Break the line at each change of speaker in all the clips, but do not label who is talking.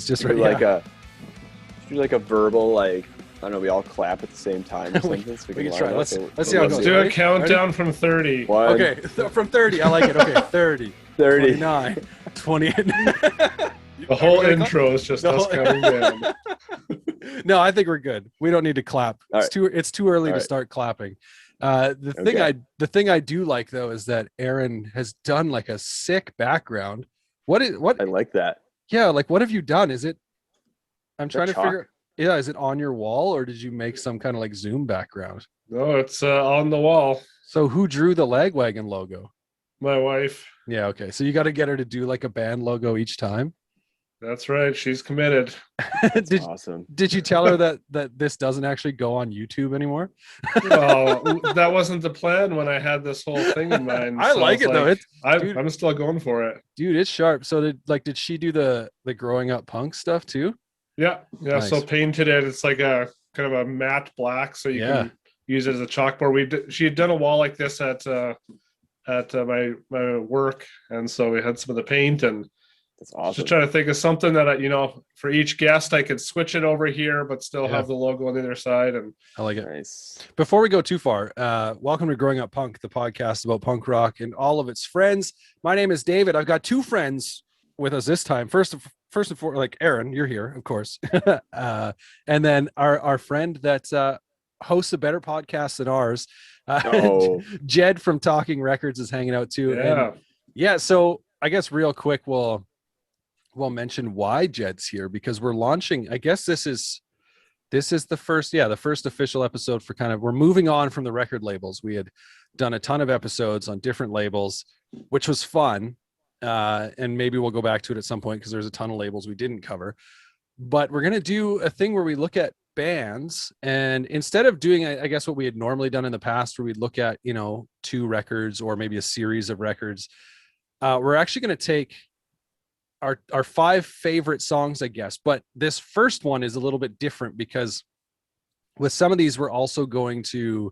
just
do like a verbal, like, I don't know, we all clap at the same time or something.
we can try. Let's see how it goes.
Let's do a countdown from 30.
Okay, from 30. I like it. Okay, 30. 29. 28.
The whole intro is just us counting down.
No, I think we're good. We don't need to clap. It's too early to start clapping. The thing I do like though is that Aaron has done like a sick background. What
I like that.
Yeah, like what have you done? Is it? I'm trying to
chalk?
figure. Yeah, is it on your wall or did you make some kind of like Zoom background?
No, it's on the wall.
So who drew the Lagwagon logo?
My wife.
Yeah, okay. So you got to get her to do like a band logo each time.
That's right. She's committed.
Awesome.
Did you tell her that this doesn't actually go on YouTube anymore?
Well, that wasn't the plan when I had this whole thing in mind.
I like it though.
I'm still going for it.
Dude, it's sharp. So did she do the growing up punk stuff too?
Yeah.
Nice.
So painted it. It's like a kind of a matte black, so you can use it as a chalkboard. She had done a wall like this at my work, and so we had some of the paint, and
that's awesome.
Just trying to think of something that for each guest I could switch it over here, but still have the logo on the other side. And
I like it.
Nice.
Before we go too far, welcome to Growing Up Punk, the podcast about punk rock and all of its friends. My name is David. I've got two friends with us this time. First and foremost, like Aaron, you're here, of course, and then our friend that hosts a better podcast than ours, Jed from Talking Records, is hanging out too.
Yeah.
So I guess real quick, we'll mention why Jed's here, because we're launching. I guess this is the first official episode for we're moving on from the record labels. We had done a ton of episodes on different labels, which was fun. And maybe we'll go back to it at some point because there's a ton of labels we didn't cover. But we're going to do a thing where we look at bands, and instead of doing, I guess, what we had normally done in the past, where we'd look at, 2 records or maybe a series of records, we're actually going to take our 5 favorite songs, I guess. But this first one is a little bit different because with some of these, we're also going to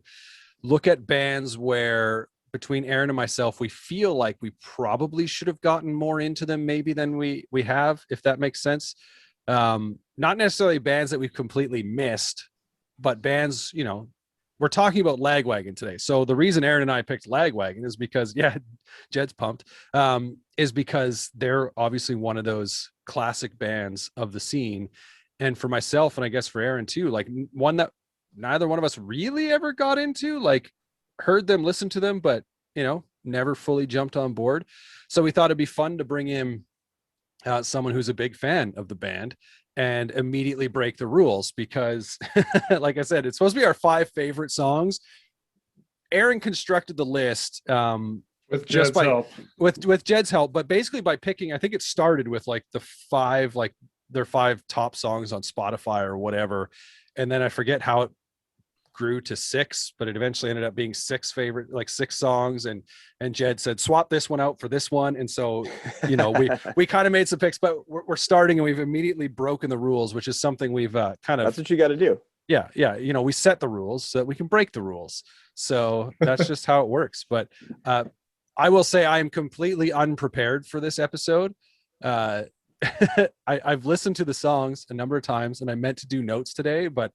look at bands where, between Aaron and myself, we feel like we probably should have gotten more into them maybe than we have, if that makes sense. Not necessarily bands that we've completely missed, but bands, we're talking about Lagwagon today. So the reason Aaron and I picked Lagwagon is because, Jed's pumped, is because they're obviously one of those classic bands of the scene. And for myself, and I guess for Aaron too, like one that neither one of us really ever got into, like heard them, listened to them, but, never fully jumped on board. So we thought it'd be fun to bring in someone who's a big fan of the band and immediately break the rules, because like I said, it's supposed to be our 5 favorite songs. Aaron constructed the list
with Jed's help.
With Jed's help, but basically by picking, I think it started with like the 5, like their 5 top songs on Spotify or whatever, and then I forget how it grew to 6, but it eventually ended up being 6 songs, and Jed said swap this one out for this one, and so we kind of made some picks, but we're starting and we've immediately broken the rules, which is something we've
that's what you got to do.
We set the rules so that we can break the rules, so that's just how it works. But I will say I am completely unprepared for this episode. I've listened to the songs a number of times, and I meant to do notes today, but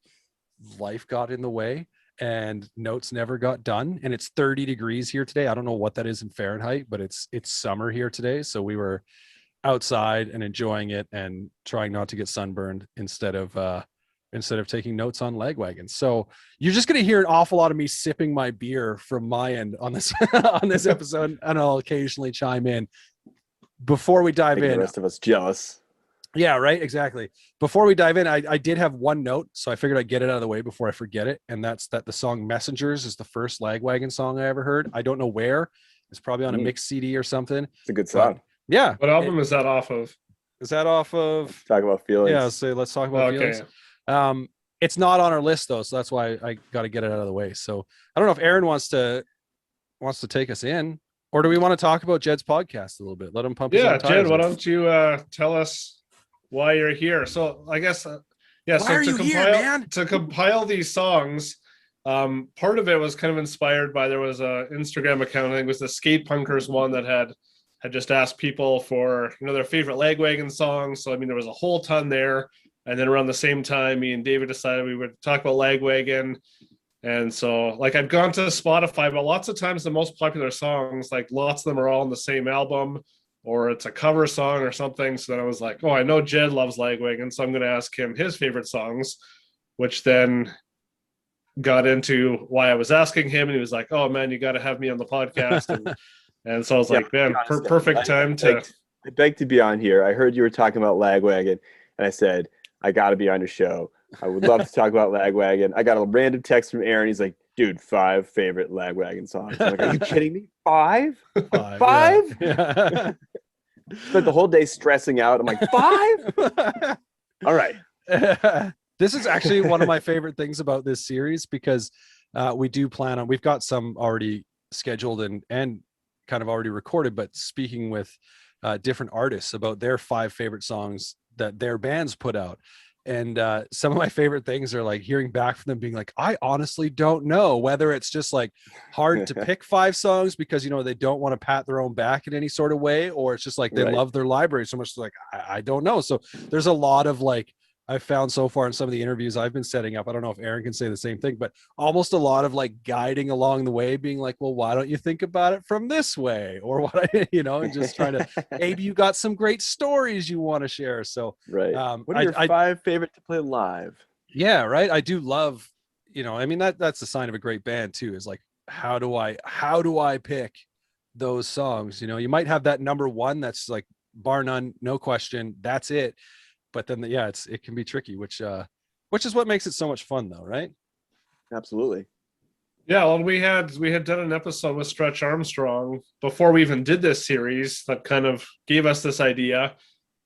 life got in the way and notes never got done. And it's 30 degrees here today. I don't know what that is in Fahrenheit, but it's summer here today. So we were outside and enjoying it and trying not to get sunburned instead of taking notes on Lagwagon. So you're just going to hear an awful lot of me sipping my beer from my end on this on this episode, and I'll occasionally chime in. Before we dive in,
the rest of us jealous.
Yeah, right. Exactly. Before we dive in, I did have one note, so I figured I'd get it out of the way before I forget it. And that's that the song Messengers is the first Lagwagon song I ever heard. I don't know where. It's probably on a mixed CD or something.
It's a good song.
But, yeah.
What album is that off of?
Is that off of?
Talk about feelings.
Yeah. So let's talk about feelings. It's not on our list though, so that's why I got to get it out of the way. So I don't know if Aaron wants to take us in, or do we want to talk about Jed's podcast a little bit? Let him pump.
Yeah, Jed, why don't you tell us why you're here? So I guess to compile these songs, part of it was kind of inspired by, there was a Instagram account, I think it was the Skate Punkers one, that had had just asked people for, their favorite Lagwagon songs. So, I mean, there was a whole ton there. And then around the same time, me and David decided we would talk about Lagwagon. And so, like, I'd gone to Spotify, but lots of times the most popular songs, like, lots of them are all on the same album, or it's a cover song or something. So then I was like, oh, I know Jed loves Lagwagon, so I'm going to ask him his favorite songs, which then got into why I was asking him. And he was like, oh, man, you got to have me on the podcast. And so I was like, man, perfect time to.
I begged to be on here. I heard you were talking about Lagwagon, and I said, I got to be on your show. I would love to talk about Lagwagon. I got a random text from Aaron. He's like, dude, 5 favorite Lagwagon songs. I'm like, are you kidding me? 5? 5?
Yeah.
Spent the whole day stressing out. I'm like, 5? All right.
This is actually one of my favorite things about this series, because we do plan on, we've got some already scheduled and kind of already recorded, but speaking with different artists about their 5 favorite songs that their bands put out. And some of my favorite things are like hearing back from them being like, I honestly don't know, whether it's just like hard to pick 5 songs because, they don't want to pat their own back in any sort of way, or it's just like they love their library so much. Like, I don't know. So there's a lot of like, I've found so far in some of the interviews I've been setting up, I don't know if Aaron can say the same thing, but almost a lot of like guiding along the way, being like, well, why don't you think about it from this way? Or what, and just trying to, maybe you got some great stories you want to share. So,
right. What are your 5 favorite to play live?
Yeah. Right. I do love, I mean, that's the sign of a great band too, is like, how do I pick those songs? You might have that number one, that's like bar none, no question. That's it. But then, it can be tricky, which is what makes it so much fun, though, right?
Absolutely.
Yeah, well, we had done an episode with Stretch Armstrong before we even did this series that kind of gave us this idea.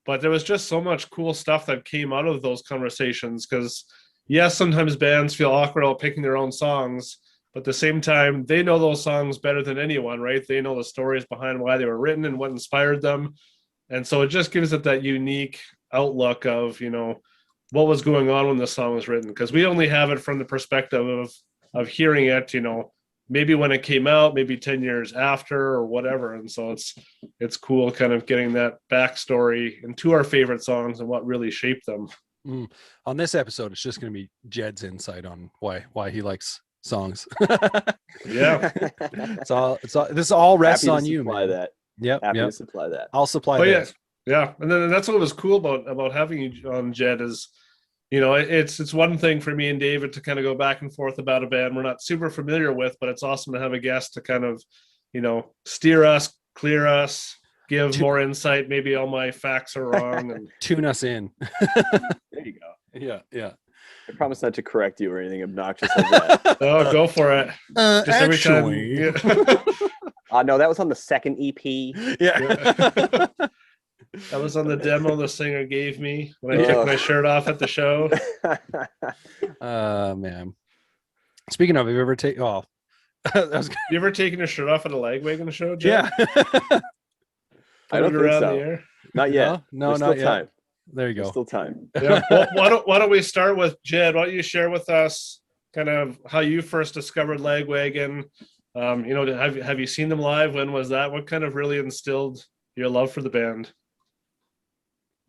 But there was just so much cool stuff that came out of those conversations. Because yes, sometimes bands feel awkward about picking their own songs, but at the same time, they know those songs better than anyone, right? They know the stories behind why they were written and what inspired them. And so it just gives it that unique outlook of, what was going on when the song was written. Because we only have it from the perspective of hearing it, maybe when it came out, maybe 10 years after or whatever. And so it's cool kind of getting that backstory into our favorite songs and what really shaped them.
On this episode, it's just going to be Jed's insight on why he likes songs.
Yeah.
This all rests on you,
man.
That.
Happy to supply that.
I'll supply that.
Yeah. And then that's what was cool about having you on, Jed, is, it's one thing for me and David to kind of go back and forth about a band we're not super familiar with, but it's awesome to have a guest to kind of, steer us, clear us, give more insight. Maybe all my facts are wrong, and
tune us in.
There you
go. Yeah.
I promise not to correct you or anything obnoxious like that.
Oh, go for it.
Just actually.
Every time.
No, that was on the second EP.
Yeah.
That was on the demo the singer gave me when I took my shirt off at the show.
Man. Speaking of, have you ever taken?
You ever taken your shirt off at a Lagwagon show, Jed?
Yeah. I don't think so. Not yet.
No, not yet. Time. There you go.
There's still time.
Yeah. Well, why don't we start with Jed? Why don't you share with us kind of how you first discovered Lagwagon? Have you seen them live? When was that? What kind of really instilled your love for the band?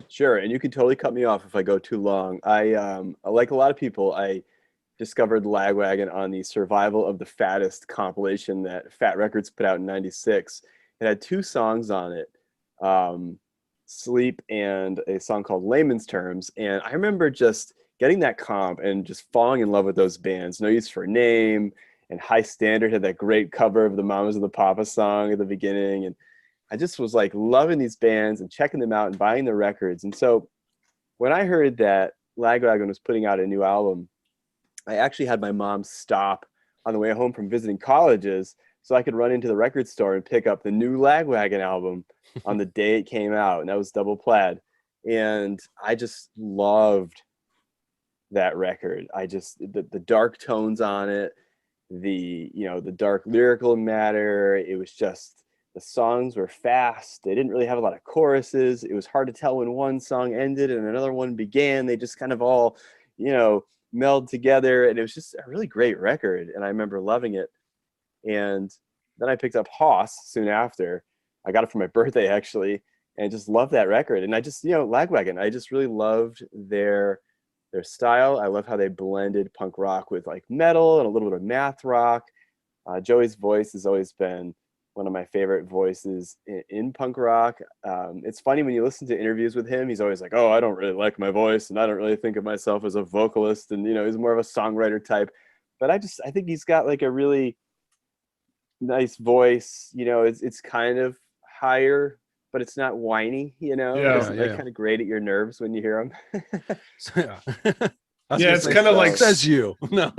Sure, and you can totally cut me off if I go too long. I like a lot of people, I discovered Lagwagon on the Survival of the Fattest compilation that Fat Records put out in '96. It had 2 songs on it, Sleep and a song called Layman's Terms. And I remember just getting that comp and just falling in love with those bands. No Use for a Name and High Standard had that great cover of the Mamas and the Papas song at the beginning. And I just was like loving these bands and checking them out and buying their records. And so when I heard that Lagwagon was putting out a new album, I actually had my mom stop on the way home from visiting colleges so I could run into the record store and pick up the new Lagwagon album on the day it came out. And that was Double Plaid. And I just loved that record. The dark tones on it, the dark lyrical matter. It was just, the songs were fast. They didn't really have a lot of choruses. It was hard to tell when one song ended and another one began. They just kind of all, meld together. And it was just a really great record. And I remember loving it. And then I picked up Hoss soon after. I got it for my birthday actually, and just love that record. And I just, Lagwagon, I just really loved their style. I love how they blended punk rock with like metal and a little bit of math rock. Joey's voice has always been one of my favorite voices in punk rock. It's funny when you listen to interviews with him, he's always like, oh, I don't really like my voice and I don't really think of myself as a vocalist. And, he's more of a songwriter type. But I think he's got like a really nice voice. It's kind of higher, but it's not whiny, It doesn't kind of grate at your nerves when you hear him.
It's kind of like
says you. No.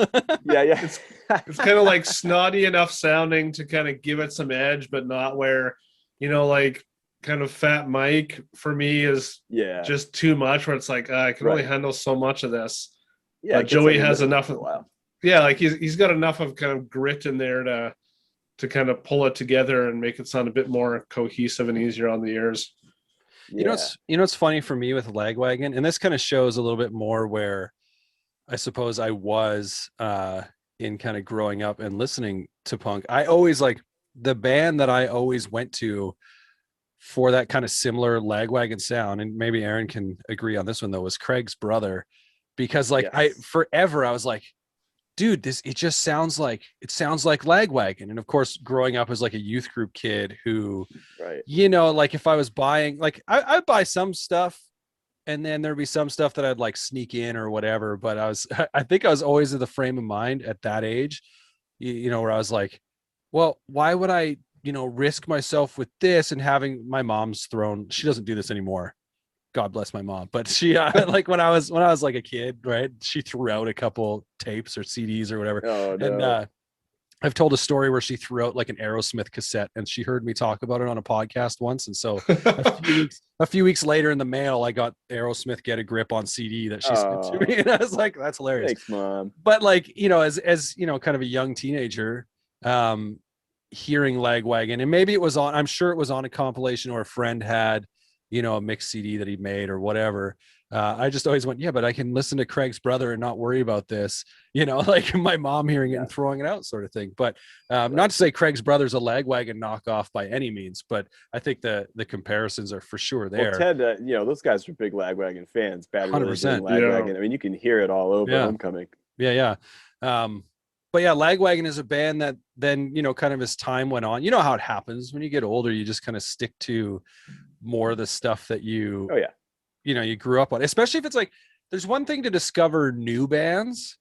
Yeah.
It's kind of like snotty enough sounding to kind of give it some edge, but not where, like kind of Fat Mike for me is just too much. Where it's like I can only handle so much of this. Yeah, Joey has enough of. Yeah, like he's got enough of kind of grit in there to kind of pull it together and make it sound a bit more cohesive and easier on the ears.
Yeah. What's funny for me with Lagwagon, and this kind of shows a little bit more where I suppose I was in kind of growing up and listening to punk. I always like the band that I always went to for that kind of similar Lagwagon sound, and maybe Aaron can agree on this one though, was Craig's Brother, because like I was like, dude, it sounds like Lagwagon. And of course, growing up as like a youth group kid who, like if I was buying, like I'd buy some stuff and then there'd be some stuff that I'd like sneak in or whatever. But I think I was always in the frame of mind at that age, where I was like, well, why would I, risk myself with this and having my mom's thrown, she doesn't do this anymore. God bless my mom, but she like when I was like a kid, right? She threw out a couple tapes or CDs or whatever.
Oh, no.
And I've told a story where she threw out like an Aerosmith cassette, and she heard me talk about it on a podcast once. And so a few weeks later in the mail, I got Aerosmith Get a Grip on CD that she sent to me, and I was like, "That's hilarious."
Thanks, Mom.
But like as kind of a young teenager, hearing Lagwagon, and maybe I'm sure it was on a compilation or a friend had. A mixed CD that he made or whatever. I just always went, but I can listen to Craig's Brother and not worry about this, like my mom hearing it and throwing it out sort of thing. But not to say Craig's Brother's a Lagwagon knockoff by any means, but I think the comparisons are for sure there.
Well, Ted, those guys are big Lagwagon fans. Bad 100%. Lagwagon. Yeah. I mean, you can hear it all over Homecoming.
Yeah. But yeah, Lagwagon is a band that then, kind of as time went on, how it happens when you get older, you just kind of stick to more of the stuff that you grew up on, especially if it's like, there's one thing to discover new bands.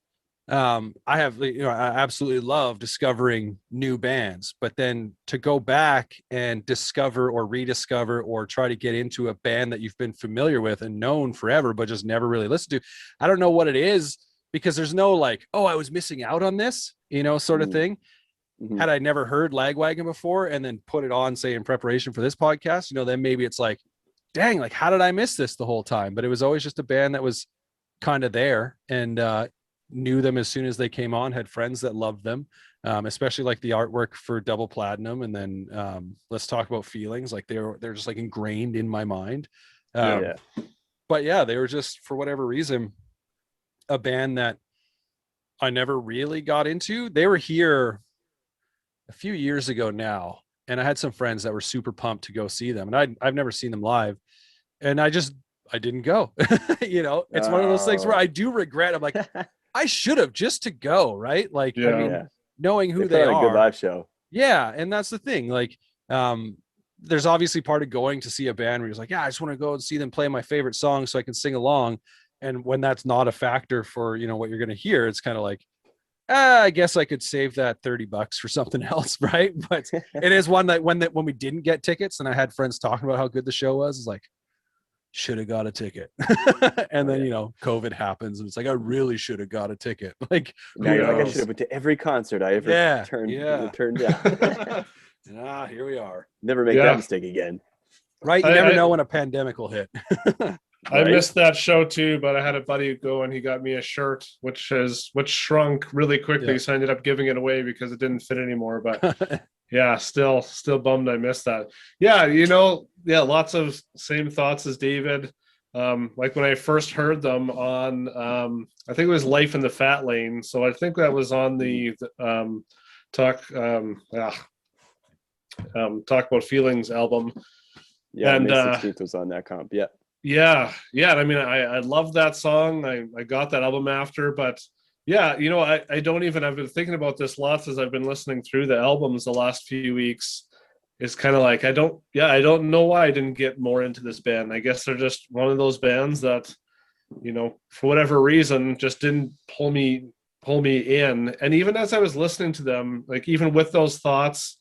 I absolutely love discovering new bands, but then to go back and discover or rediscover or try to get into a band that you've been familiar with and known forever, but just never really listened to. I don't know what it is, because there's no like, oh, I was missing out on this, sort of thing. Mm-hmm. Had I never heard Lagwagon before and then put it on, say, in preparation for this podcast, then maybe it's like, dang, like, how did I miss this the whole time? But it was always just a band that was kind of there, and knew them as soon as they came on, had friends that loved them, especially like the artwork for Double Platinum. And then Let's Talk About Feelings. Like they're just like ingrained in my mind. But yeah, they were just, for whatever reason, a band that I never really got into. They were here a few years ago now, and I had some friends that were super pumped to go see them, and I've never seen them live, and I didn't go. It's one of those things where I do regret. I'm like, I should have, just to go, right? Like, I mean, knowing who they are.
A good live show.
Yeah, and that's the thing. Like, there's obviously part of going to see a band where you're like, I just want to go and see them play my favorite song so I can sing along. And when that's not a factor for, what you're going to hear, it's kind of like, I guess I could save that $30 for something else, right? But it is one that when we didn't get tickets, and I had friends talking about how good the show was, it's like, should have got a ticket. And then COVID happens, and it's like, I really should have got a ticket. Like,
now you're like, I should have went to every concert I ever turned down.
Here we are.
Never make that mistake again.
Right? You never know when a pandemic will hit.
I missed that show too, but I had a buddy go and he got me a shirt, which shrunk really quickly. So I ended up giving it away because it didn't fit anymore. But yeah, still bummed I missed that. Yeah, lots of same thoughts as David. Like when I first heard them on, I think it was Life in the Fat Lane. So I think that was on the Talk About Feelings album.
Yeah,
And
May 16th was on that comp. Yeah.
Yeah. I mean, I love that song. I got that album after, but yeah, I don't even, I've been thinking about this lots as I've been listening through the albums the last few weeks. It's kind of like, I don't know why I didn't get more into this band. I guess they're just one of those bands that, for whatever reason, just didn't pull me in. And even as I was listening to them, like even with those thoughts,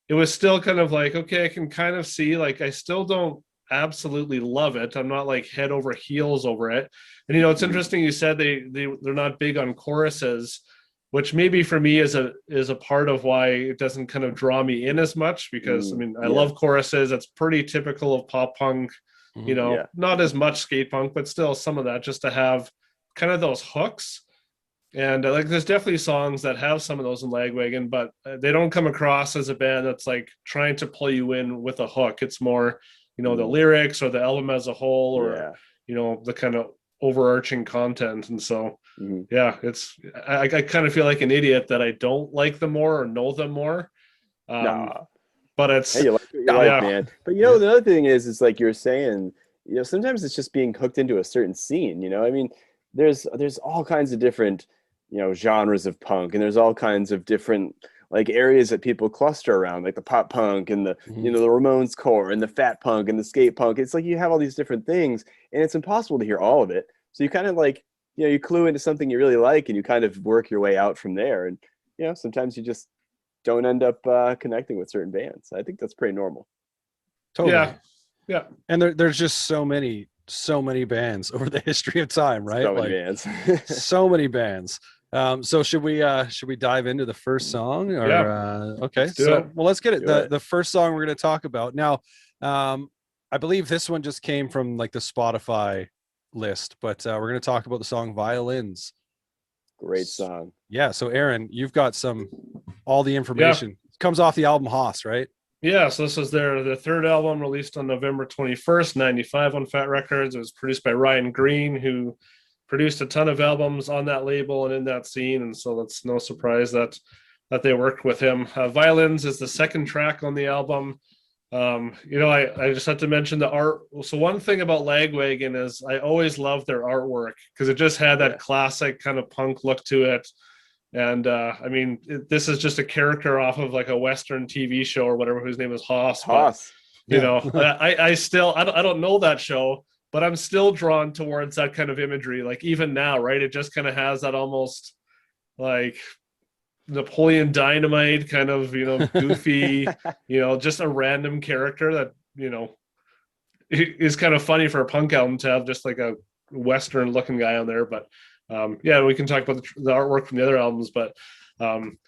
it was still kind of like, okay, I can kind of see, like, I still don't absolutely love it. I'm not like head over heels over it. And it's interesting you said they're not big on choruses, which maybe for me is a part of why it doesn't kind of draw me in as much, because I mean, I love choruses. It's pretty typical of pop punk, not as much skate punk, but still some of that, just to have kind of those hooks. And like, there's definitely songs that have some of those in Lagwagon, but they don't come across as a band that's like trying to pull you in with a hook. It's more, the lyrics or the album as a whole, or the kind of overarching content. And so it's I kind of feel like an idiot that I don't like them more or know them more. But it's
hey, you like what you like, man. But the other thing is like you're saying, sometimes it's just being hooked into a certain scene. I mean, there's all kinds of different genres of punk, and there's all kinds of different like areas that people cluster around, like the pop punk and the the Ramones core and the fat punk and the skate punk. It's like you have all these different things, and it's impossible to hear all of it. So you kind of like you clue into something you really like, and you kind of work your way out from there. And sometimes you just don't end up connecting with certain bands. I think that's pretty normal.
Totally.
Yeah.
And there's just so many bands over the history of time, right?
So many bands.
So many bands. So should we dive into the first song? Or okay. Let's get it. The first song we're going to talk about now. I believe this one just came from like the Spotify list, but we're going to talk about the song Violins.
Great song.
Yeah. So Aaron, you've got all the information. It comes off the album Haas, right?
Yeah, so this is their third album, released on November 21st, 95 on Fat Records. It was produced by Ryan Green, who produced a ton of albums on that label and in that scene. And so that's no surprise that they worked with him. Violins is the second track on the album. I just have to mention the art. So one thing about Lagwagon is I always loved their artwork, because it just had that classic kind of punk look to it. And I mean, this is just a character off of like a Western TV show or whatever, whose name is Haas.
Haas.
But, I still don't know that show, but I'm still drawn towards that kind of imagery. Like even now, right? It just kind of has that almost like Napoleon Dynamite kind of, goofy, just a random character that, is kind of funny for a punk album to have just like a Western looking guy on there. But we can talk about the artwork from the other albums, but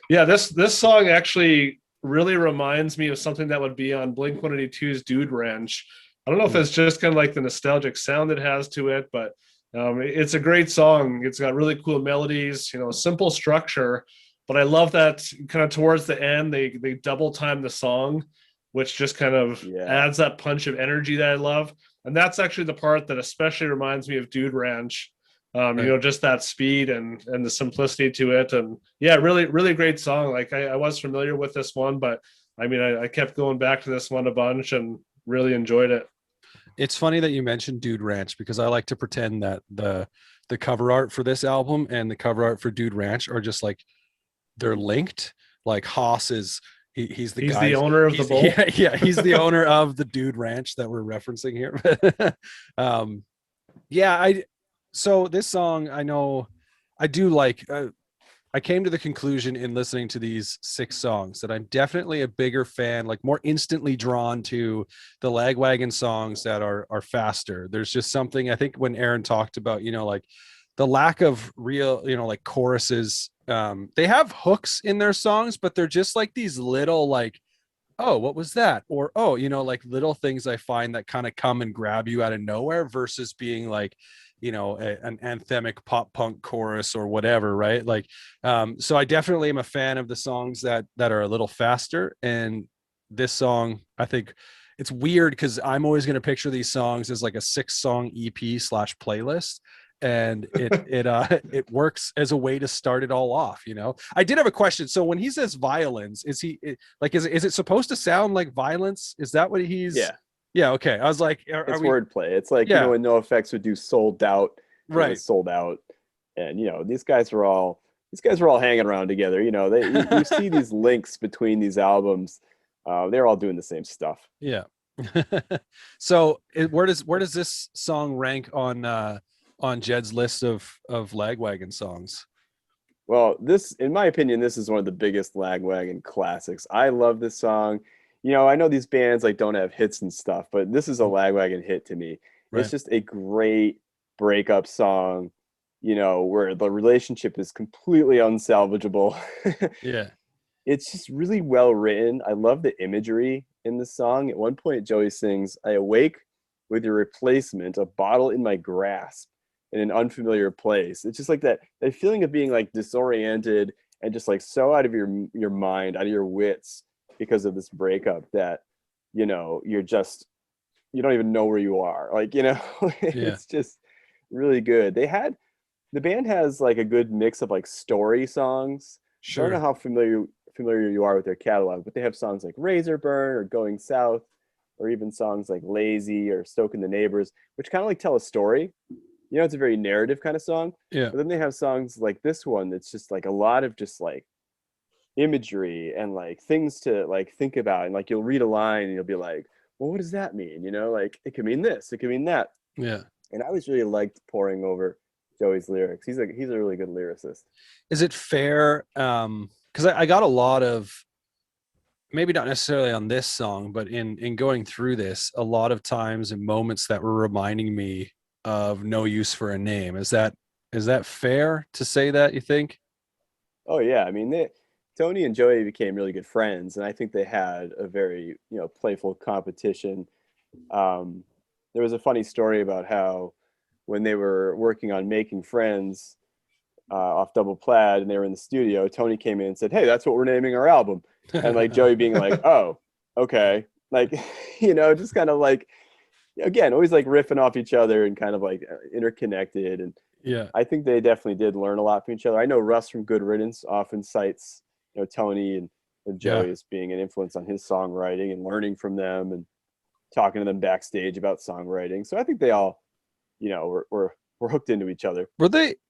this song actually really reminds me of something that would be on Blink-182's Dude Ranch. I don't know if it's just kind of like the nostalgic sound it has to it, but it's a great song. It's got really cool melodies, simple structure, but I love that kind of towards the end, they double time the song, which just kind of adds that punch of energy that I love. And that's actually the part that especially reminds me of Dude Ranch. Just that speed and the simplicity to it. And really, really great song. Like I was familiar with this one, but I mean, I kept going back to this one a bunch and really enjoyed it.
It's funny that you mentioned Dude Ranch, because I like to pretend that the cover art for this album and the cover art for Dude Ranch are just like, they're linked. Like Haas is, he's the
owner of the bowl.
Yeah, he's the owner of the Dude Ranch that we're referencing here. So this song, I know I do like, I came to the conclusion in listening to these 6 songs that I'm definitely a bigger fan, like more instantly drawn to the Lagwagon songs that are faster. There's just something, I think when Aaron talked about, like the lack of real, like choruses, they have hooks in their songs, but they're just like these little like, oh, what was that? Or, oh, like little things I find that kind of come and grab you out of nowhere versus being like, an anthemic pop punk chorus or whatever. Right. Like, so I definitely am a fan of the songs that are a little faster. And this song, I think it's weird because I'm always going to picture these songs as like a 6-song EP / playlist. and it works as a way to start it all off. I did have a question. So when he says violins, is it supposed to sound like violence? Is that what he's? Yeah. Okay. I was like,
it's wordplay. It's like,
Yeah.
when NoFX would do Sold Out, it
Right.
was Sold Out, and these guys were all hanging around together. You see these links between these albums. They're all doing the same stuff.
Yeah. So where does this song rank on Jed's list of Lagwagon songs?
Well, in my opinion, this is one of the biggest Lagwagon classics. I love this song. I know these bands like don't have hits and stuff, but this is a Lagwagon hit to me.
Right.
It's just a great breakup song, where the relationship is completely unsalvageable.
Yeah.
It's just really well written. I love the imagery in the song. At one point, Joey sings, "I awake with your replacement, a bottle in my grasp in an unfamiliar place." It's just like that feeling of being like disoriented and just like so out of your mind, out of your wits because of this breakup that, you don't even know where you are. Like, it's just really good. The band has like a good mix of like story songs.
Sure.
I don't know how familiar you are with their catalog, but they have songs like Razor Burn or Going South, or even songs like Lazy or Stoking the Neighbors, which kind of like tell a story. It's a very narrative kind of song.
Yeah.
But then they have songs like this one that's just like a lot of just like imagery and like things to like think about. And like you'll read a line and you'll be like, well, what does that mean? Like it could mean this, it could mean that.
Yeah.
And I always really liked poring over Joey's lyrics. He's a really good lyricist.
Is it fair? Because I got a lot of, maybe not necessarily on this song, but in going through this, a lot of times and moments that were reminding me of No Use for a Name. Is that fair to say that, you think?
Oh yeah, I mean, Tony and Joey became really good friends, and I think they had a very playful competition. There was a funny story about how when they were working on Making Friends off Double Plaid, and they were in the studio, Tony came in and said, "Hey, that's what we're naming our album," and like Joey being like, "Oh, okay," like just kind of like, again, always like riffing off each other and kind of like interconnected. And
Yeah.
I think they definitely did learn a lot from each other. I know Russ from Good Riddance often cites Tony and Joey as being an influence on his songwriting and learning from them and talking to them backstage about songwriting. So I think they all were hooked into each other.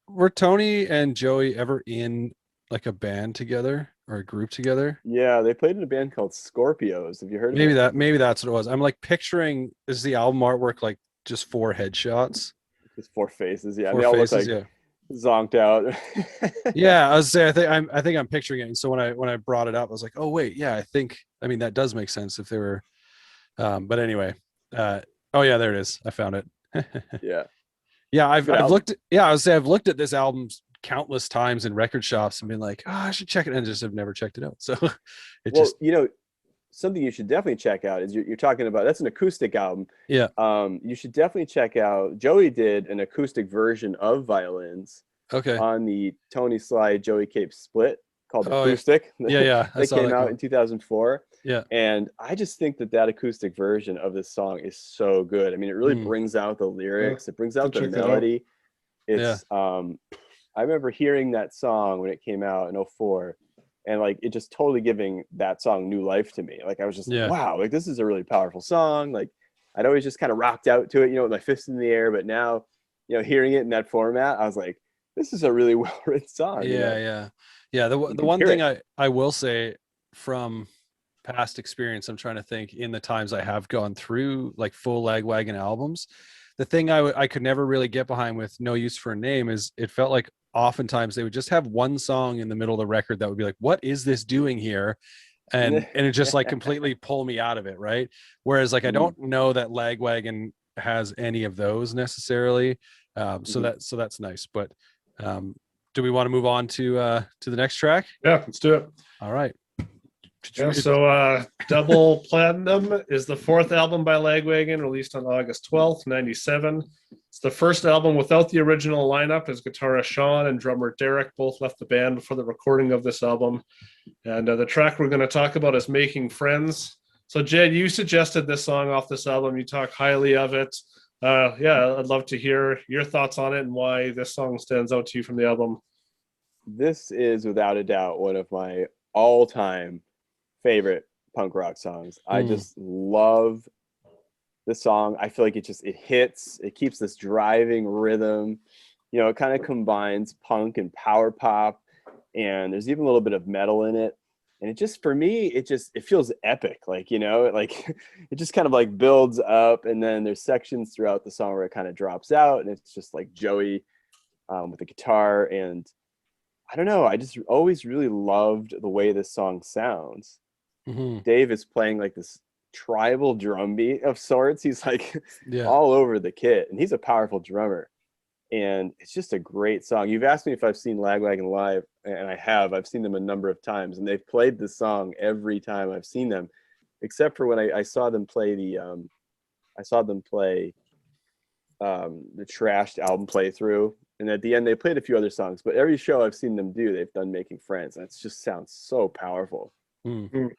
Were Tony and Joey ever in like a band together or a group together?
Yeah, they played in a band called Scorpios. Have you heard of it?
Maybe that's what it was. I'm like picturing, is the album artwork like just 4 headshots?
Just 4 faces. Yeah,
4
they all
faces,
look like zonked out.
Yeah, I was saying, I think I'm picturing it. And so when I brought it up, I was like, oh wait, yeah, I mean that does make sense if they were. But anyway, oh yeah, there it is. I found it.
Yeah.
Yeah, I've looked. Yeah, I've looked at this album countless times in record shops and been like, oh, I should check it, and just have never checked it out. So
something you should definitely check out is you're talking about, that's an acoustic album.
Yeah.
You should definitely check out, Joey did an acoustic version of Violins on the Tony Sly Joey Cape split called Acoustic.
Yeah.
That came out in 2004.
Yeah.
And I just think that acoustic version of this song is so good. I mean, it really brings out the lyrics. It brings out the melody. It's I remember hearing that song when it came out in 2004, and like it just totally giving that song new life to me. Like I was just like, wow, like this is a really powerful song. Like I'd always just kind of rocked out to it, with my fist in the air, but now, hearing it in that format, I was like, this is a really well written song.
Yeah. The one thing I will say from past experience, I'm trying to think in the times I have gone through like full Lagwagon albums, the thing I could never really get behind with No Use for a Name is it felt like oftentimes they would just have one song in the middle of the record that would be like, what is this doing here? And it just like completely pull me out of it, right? Whereas like I don't know that Lagwagon has any of those necessarily. So that's nice. But do we want to move on to the next track?
Yeah, let's do it.
All right.
Yeah, so Double Platinum is the 4th album by Lagwagon, released on August 12th, 97. It's the first album without the original lineup, as guitarist Sean and drummer Derek both left the band before the recording of this album. And the track we're going to talk about is Making Friends. So Jed, you suggested this song off this album. You talk highly of it. Yeah, I'd love to hear your thoughts on it and why this song stands out to you from the album.
This is without a doubt one of my all-time favorite punk rock songs. I
Hmm.
just love the song. I feel like it hits, it keeps this driving rhythm. You know, it kind of combines punk and power pop, and there's even a little bit of metal in it. And it just, for me, it feels epic. Like, you know, like it just kind of like builds up, and then there's sections throughout the song where it kind of drops out, and it's just like Joey with the guitar. And I don't know, I just always really loved the way this song sounds.
Hmm.
Dave is playing like this tribal drum beat of sorts. He's like
Yeah.
all over the kit, and he's a powerful drummer. And it's just a great song. You've asked me if I've seen Lagwagon live, and I have. I've seen them a number of times, and they've played this song every time I've seen them, except for when I saw them play I saw them play the Trashed album playthrough, and at the end they played a few other songs. But every show I've seen them do, they've done Making Friends, and it just sounds so powerful.
Hmm.
Mm.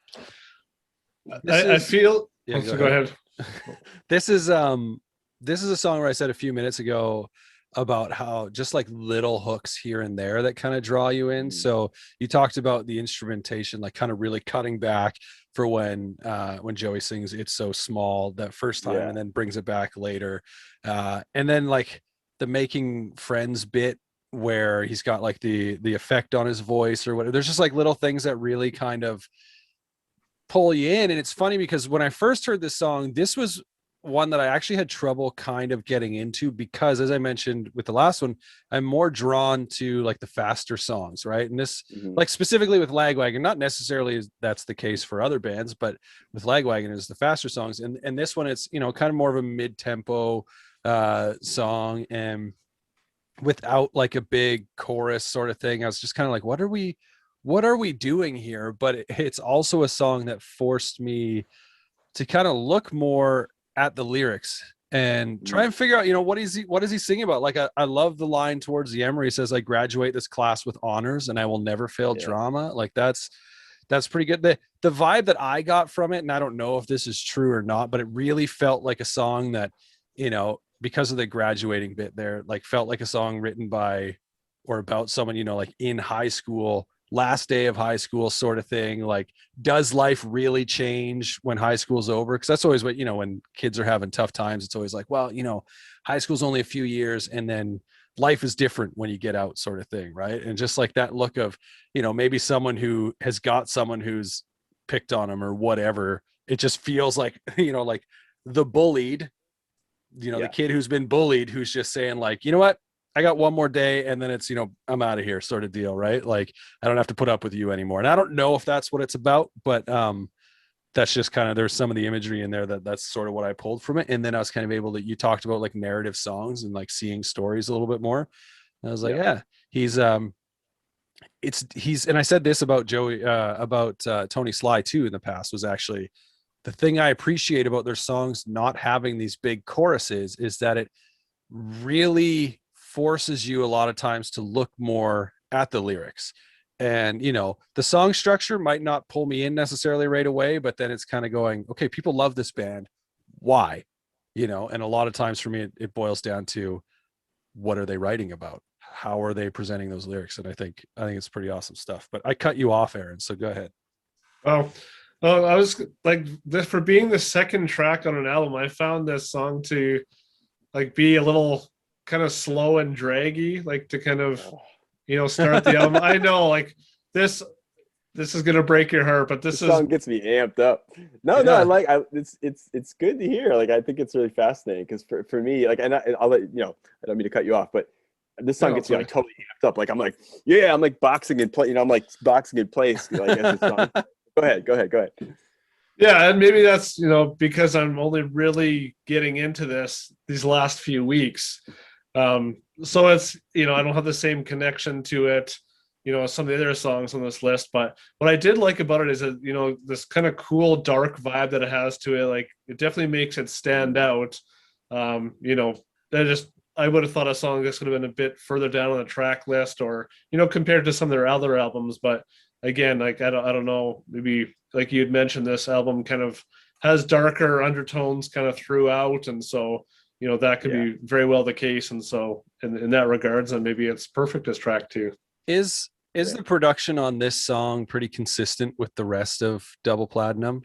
This
I
is
feel.
yeah.
So
Go
go
ahead.
ahead.
This is a song where I said a few minutes ago about how just like little hooks here and there that kind of draw you in.
Mhm.
So you talked about the instrumentation, like kind of really cutting back for when Joey sings "It's So Small" that first time,
Yeah.
and then brings it back later, and then like the making friends bit where he's got like the effect on his voice or whatever. There's just like little things that really kind of pull you in. And it's funny because when I first heard this song, this was one that I actually had trouble kind of getting into because, as I mentioned with the last one, I'm more drawn to like the faster songs, right? And this,
Mhm.
like specifically with Lagwagon, not necessarily that's the case for other bands, but with Lagwagon is the faster songs. And this one, it's, you know, kind of more of a mid-tempo song, and without like a big chorus sort of thing. I was just kind of like, what are we doing here? But it's also a song that forced me to kind of look more at the lyrics and try and figure out, you know, what is he singing about? Like I love the line towards the end where he says, I graduate this class with honors and I will never fail
Yeah.
drama. Like that's pretty good. The vibe that I got from it, and I don't know if this is true or not, but it really felt like a song that, you know, because of the graduating bit there, like felt like a song written by or about someone, you know, like in high school, last day of high school sort of thing. Like, does life really change when high school's over? Because that's always what, you know, when kids are having tough times, it's always like, well, you know, high school's only a few years and then life is different when you get out, sort of thing. Right. And just like that look of, you know, maybe someone who has got someone who's picked on them or whatever. It just feels like, you know, like the bullied, you know, the
Yeah.
kid who's been bullied, who's just saying like, you know what, I got one more day and then it's, you know, I'm out of here, sort of deal, right? Like I don't have to put up with you anymore. And I don't know if that's what it's about, but that's just kind of, there's some of the imagery in there that's sort of what I pulled from it. And then I was kind of able to, you talked about like narrative songs and like seeing stories a little bit more. And I was like,
Yeah.
yeah, he's he's, and I said this about Joey, about Tony Sly too in the past, was actually the thing I appreciate about their songs not having these big choruses is that it really forces you a lot of times to look more at the lyrics. And, you know, the song structure might not pull me in necessarily right away, but then it's kind of going, okay, people love this band. Why? You know, and a lot of times for me, it boils down to what are they writing about? How are they presenting those lyrics? And I think it's pretty awesome stuff. But I cut you off, Aaron. So go ahead.
Oh, oh, I was like this for being the second track on an album. I found this song to like be a little kind of slow and draggy, like to kind of start the album. I know like this is gonna break your heart, but
The
this is
song gets me amped up. No,
Yeah.
it's good to hear. Like I think it's really fascinating because for me, like, and I'll let you know, I don't mean to cut you off, but this song
No,
gets me like
it's
totally amped up. Like I'm like, yeah, I'm like boxing in play, I'm like boxing in place. Like as this song. Go ahead.
yeah, and maybe that's because I'm only really getting into these last few weeks. So it's I don't have the same connection to it, some of the other songs on this list. But what I did like about it is that this kind of cool dark vibe that it has to it. Like it definitely makes it stand out. I would have thought a song this would have been a bit further down on the track list, or compared to some of their other albums. But again, like I don't know, maybe like you had mentioned, this album kind of has darker undertones kind of throughout, and so that could be very well the case. And so in that regards, and maybe it's perfect as track 2.
Is the production on this song pretty consistent with the rest of Double Platinum?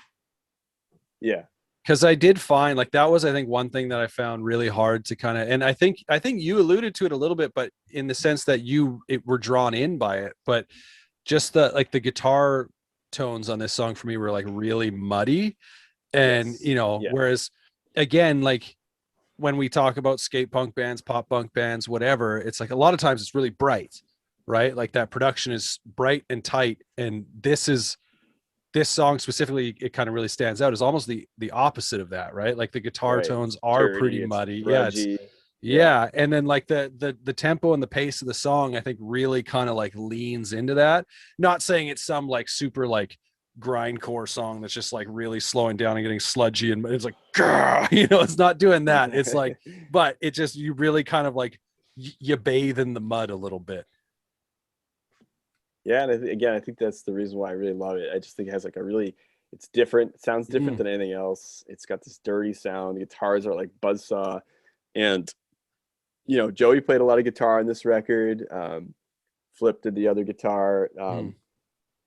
Yeah.
Because I did find like that was, I think, one thing that I found really hard to kind of, and I think you alluded to it a little bit, but in the sense that were drawn in by it, but just the guitar tones on this song for me were like really muddy. And, whereas again, like when we talk about skate punk bands, pop punk bands, whatever, it's like a lot of times it's really bright, right? Like that production is bright and tight. And this song specifically, it kind of really stands out as almost the opposite of that, right? Like the guitar tones are
dirty,
pretty muddy.
grudgy.
Yeah. And then like the tempo and the pace of the song, I think really kind of like leans into that. Not saying it's some like super like grindcore song that's just like really slowing down and getting sludgy and it's like, it's not doing that. It's like, but it just, you really kind of like you bathe in the mud a little bit.
Yeah, and again, I think that's the reason why I really love it. I just think it has like it's different. It sounds different than anything else. It's got this dirty sound. The guitars are like buzzsaw. And, Joey played a lot of guitar on this record. Flip did the other guitar.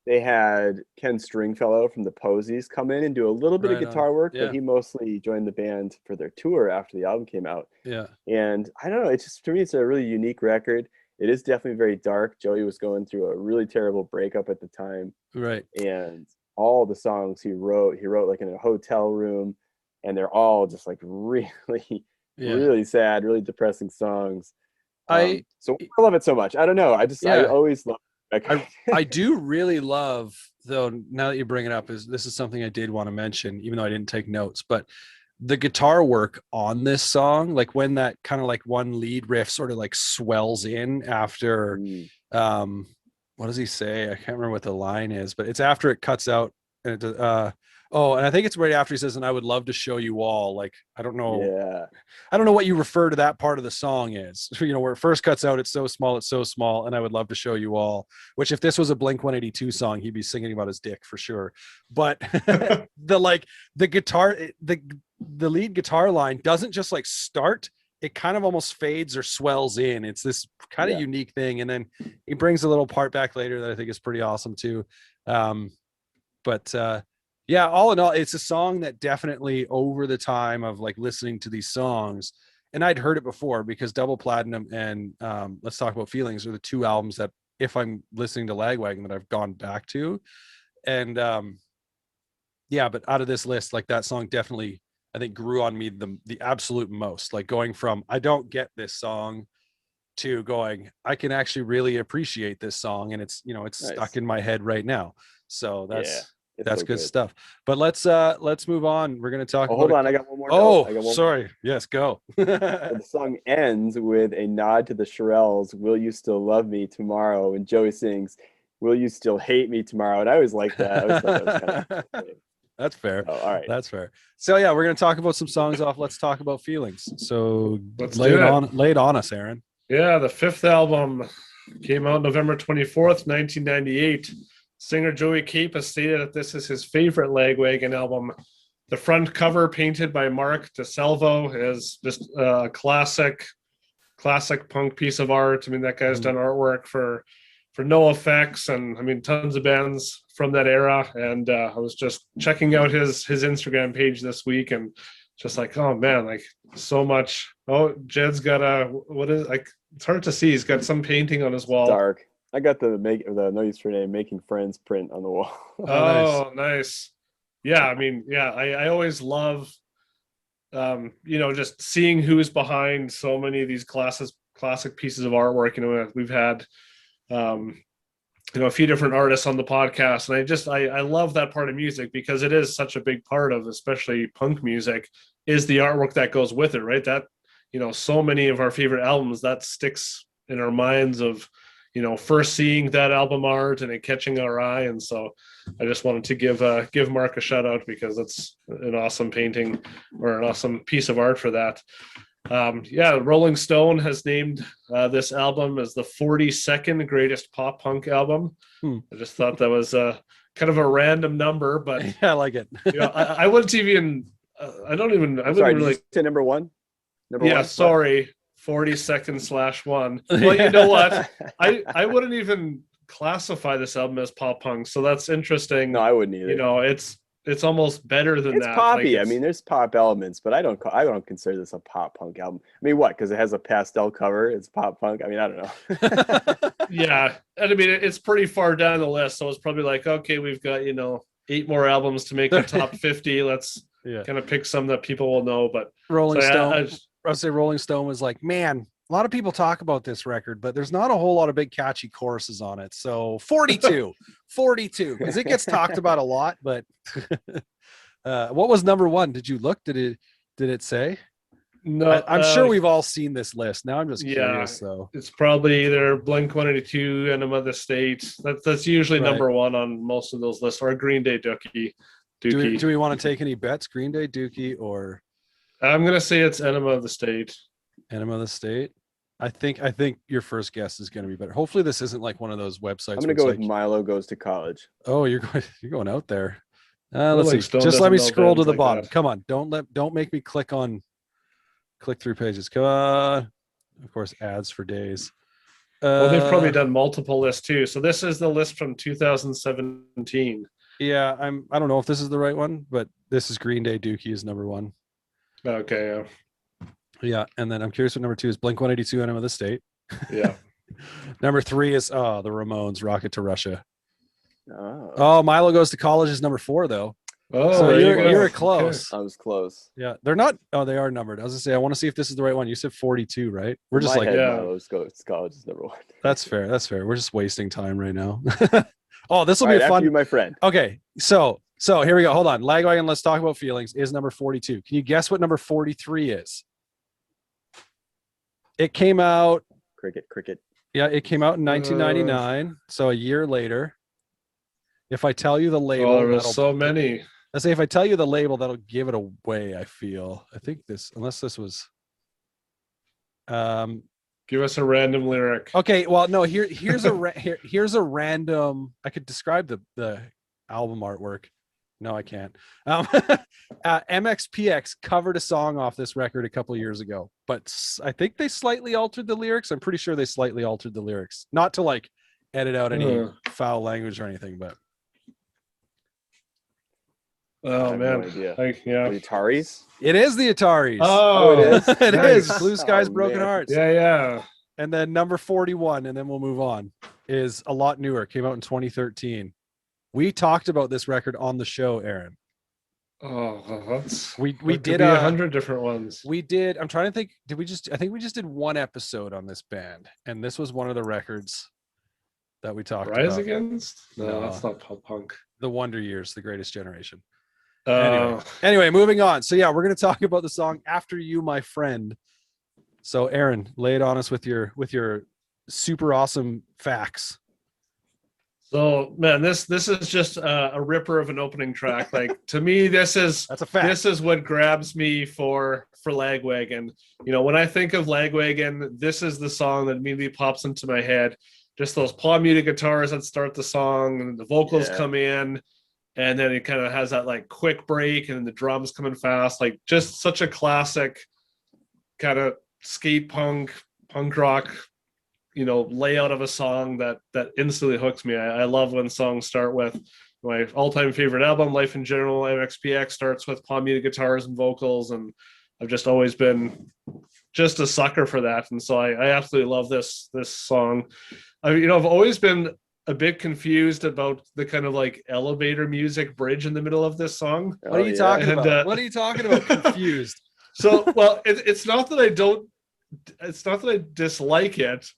They had Ken Stringfellow from the Posies come in and do a little bit of guitar work, but he mostly joined the band for their tour after the album came out.
Yeah.
And I don't know, it's just, to me, it's a really unique record. It is definitely very dark. Joey was going through a really terrible breakup at the time.
Right.
And all the songs he wrote like in a hotel room, and they're all just like really, really sad, really depressing songs. So I love it so much. I don't know. I always love it.
I do really love, though, now that you bring it up, this is something I did want to mention, even though I didn't take notes, but the guitar work on this song, like when that kind of like one lead riff sort of like swells in after, what does he say? I can't remember what the line is, but it's after it cuts out. And and I think it's right after he says, "And I would love to show you all." Like, I don't know.
Yeah.
I don't know what you refer to that part of the song is. Where it first cuts out, it's so small, and I would love to show you all. Which, if this was a Blink-182 song, he'd be singing about his dick for sure. But the guitar, the lead guitar line doesn't just like start. It kind of almost fades or swells in. It's this kind of unique thing. And then he brings a little part back later that I think is pretty awesome too. All in all, it's a song that definitely, over the time of like listening to these songs, and I'd heard it before because Double Platinum and Let's Talk About Feelings are the two albums that, if I'm listening to Lagwagon, that I've gone back to. And but out of this list, like that song definitely, I think, grew on me the absolute most. Like going from I don't get this song to going, I can actually really appreciate this song, and it's it's nice. Stuck in my head right now. So that's so good stuff. But let's move on. We're going to talk.
Hold on, I got one more.
Sorry. Yes, go.
The song ends with a nod to the Shirelles. "Will you still love me tomorrow?" And Joey sings, "Will you still hate me tomorrow?" And I always like that. I always thought that was kind of
That's fair.
Oh, all right.
That's fair. So we're going to talk about some songs off Let's Talk About Feelings. So lay it on us, Aaron.
Yeah, the fifth album came out November 24th, 1998. Singer Joey Cape has stated that this is his favorite Lagwagon album. The front cover, painted by Mark DeSalvo, is just a classic punk piece of art. I mean, that guy's done artwork for NoFX and I mean tons of bands from that era. And I was just checking out his Instagram page this week and just like, oh man, like so much. Oh, Jed's got it's hard to see. He's got some painting on his wall.
Dark. I got the No Use for Name Making Friends print on the wall.
Nice. Yeah, I mean, I always love just seeing who's behind so many of these classic pieces of artwork. We've had a few different artists on the podcast, and I love that part of music because it is such a big part of especially punk music is the artwork that goes with it, right? That so many of our favorite albums, that sticks in our minds of first seeing that album art and it catching our eye. And so I just wanted to give Mark a shout out because it's an awesome painting or an awesome piece of art for that. Rolling Stone has named this album as the 42nd greatest pop punk album. I just thought that was kind of a random number, but
I like it.
I wouldn't even. I wouldn't really
say number one. Number
Yeah,
one.
sorry. 42nd/1. Well, you know what? I wouldn't even classify this album as pop punk, so that's interesting.
No, I wouldn't either.
You know, it's almost better than
It's
that.
poppy.
Like,
I mean, there's pop elements, but I don't consider this a pop punk album. I mean, what? Because it has a pastel cover, it's pop punk. I mean, I don't know.
yeah, and I mean it's pretty far down the list, so it's probably like, okay, we've got 8 more albums to make the top 50. Let's kind of pick some that people will know. But
Rolling
so,
Stone. I'd say Rolling Stone was like, man, a lot of people talk about this record, but there's not a whole lot of big catchy choruses on it. So 42, because it gets talked about a lot. But what was number one? Did you look? Did it say?
No,
I'm sure we've all seen this list. Now I'm just curious, though.
It's probably either Blink-182, Enema of the State. That's usually number one on most of those lists, or Green Day, Dookie.
Do we want to take any bets? Green Day, Dookie, or?
I'm gonna say it's Enema of the State.
Enema of the State. I think your first guess is going to be better. Hopefully, this isn't like one of those websites.
I'm going to go with Milo Goes to College.
Oh, you're going out there. Let's see.
Stone
Just let me scroll to the bottom.
That.
Come on. Don't make me click through pages. Come on. Of course, ads for days.
Well, they've probably done multiple lists too. So this is the list from 2017.
Yeah, I don't know if this is the right one, but this is Green Day. Dookie is number one.
Okay.
Yeah, and then I'm curious what number two is. Blink-182, Enema of the State.
Yeah.
Number three is the Ramones, Rocket to Russia.
Oh,
Milo Goes to College is number four though.
Oh,
so you're
okay.
close.
I was close.
Yeah, they're not. Oh, they are numbered. I was gonna say I want to see if this is the right one. You said 42, right? We're just like,
Milo Goes to College is number one.
That's fair. We're just wasting time right now. Oh, this will be fun.
After you, my friend.
Okay, so here we go. Hold on. Lagwagon, let's talk about feelings. Is number 42. Can you guess what number 43 is? It came out.
Cricket.
Yeah, it came out in 1999. So a year later. If I tell you the label,
there was so many.
Let's say if I tell you the label, that'll give it away. I feel. I think this, unless this was.
Give us a random lyric.
Okay, well, no. Here's a random. I could describe the album artwork. No, I can't. MXPX covered a song off this record a couple years ago, but I think they slightly altered the lyrics. I'm pretty sure they slightly altered the lyrics, not to like edit out any foul language or anything, but.
Oh man,
no
yeah.
The Ataris.
It is the Ataris.
Oh,
it is.
It
nice.
is Blue Skies, Broken
man.
Hearts.
Yeah.
And then number 41, and then we'll move on, is a lot newer. Came out in 2013. We talked about this record on the show, Aaron.
Oh,
we did
100 different ones.
We did. I'm trying to think. I think we just did one episode on this band, and this was one of the records that we talked about.
Rise Against? No, that's not pop punk.
The Wonder Years, The Greatest Generation.
Oh.
Anyway, moving on. So yeah, we're going to talk about the song After You, My Friend. So Aaron, lay it on us with your super awesome facts.
So man, this is just a ripper of an opening track. Like to me, that's a fact. This is what grabs me for Lagwagon. You know, when I think of Lagwagon, this is the song that immediately pops into my head. Just those palm muted guitars that start the song, and the vocals come in, and then it kind of has that like quick break, and the drums coming fast. Like just such a classic kind of skate punk rock, layout of a song that instantly hooks me. I love when songs start with my all-time favorite album, Life in General. MXPX starts with palm muted guitars and vocals, and I've just always been just a sucker for that. And so I absolutely love this song. I've always been a bit confused about the kind of like elevator music bridge in the middle of this song.
What are you talking about? What are you talking about? Confused.
So, well, it's not that I dislike it,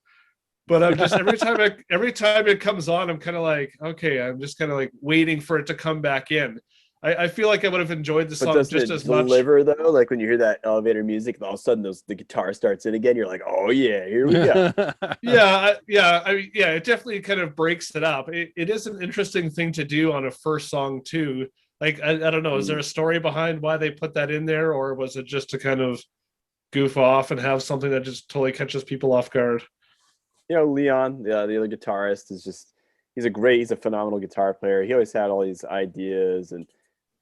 but I'm just every time it comes on, I'm kind of like, okay, I'm just kind of like waiting for it to come back in. I feel like I would have enjoyed the song just as much.
Deliver though, like when you hear that elevator music, and all of a sudden the guitar starts in again, you're like, oh yeah, here we go.
Yeah. I mean, it definitely kind of breaks it up. It is an interesting thing to do on a first song too. Like I don't know, is there a story behind why they put that in there, or was it just to kind of goof off and have something that just totally catches people off guard?
Leon, the other guitarist, he's a phenomenal guitar player. He always had all these ideas, and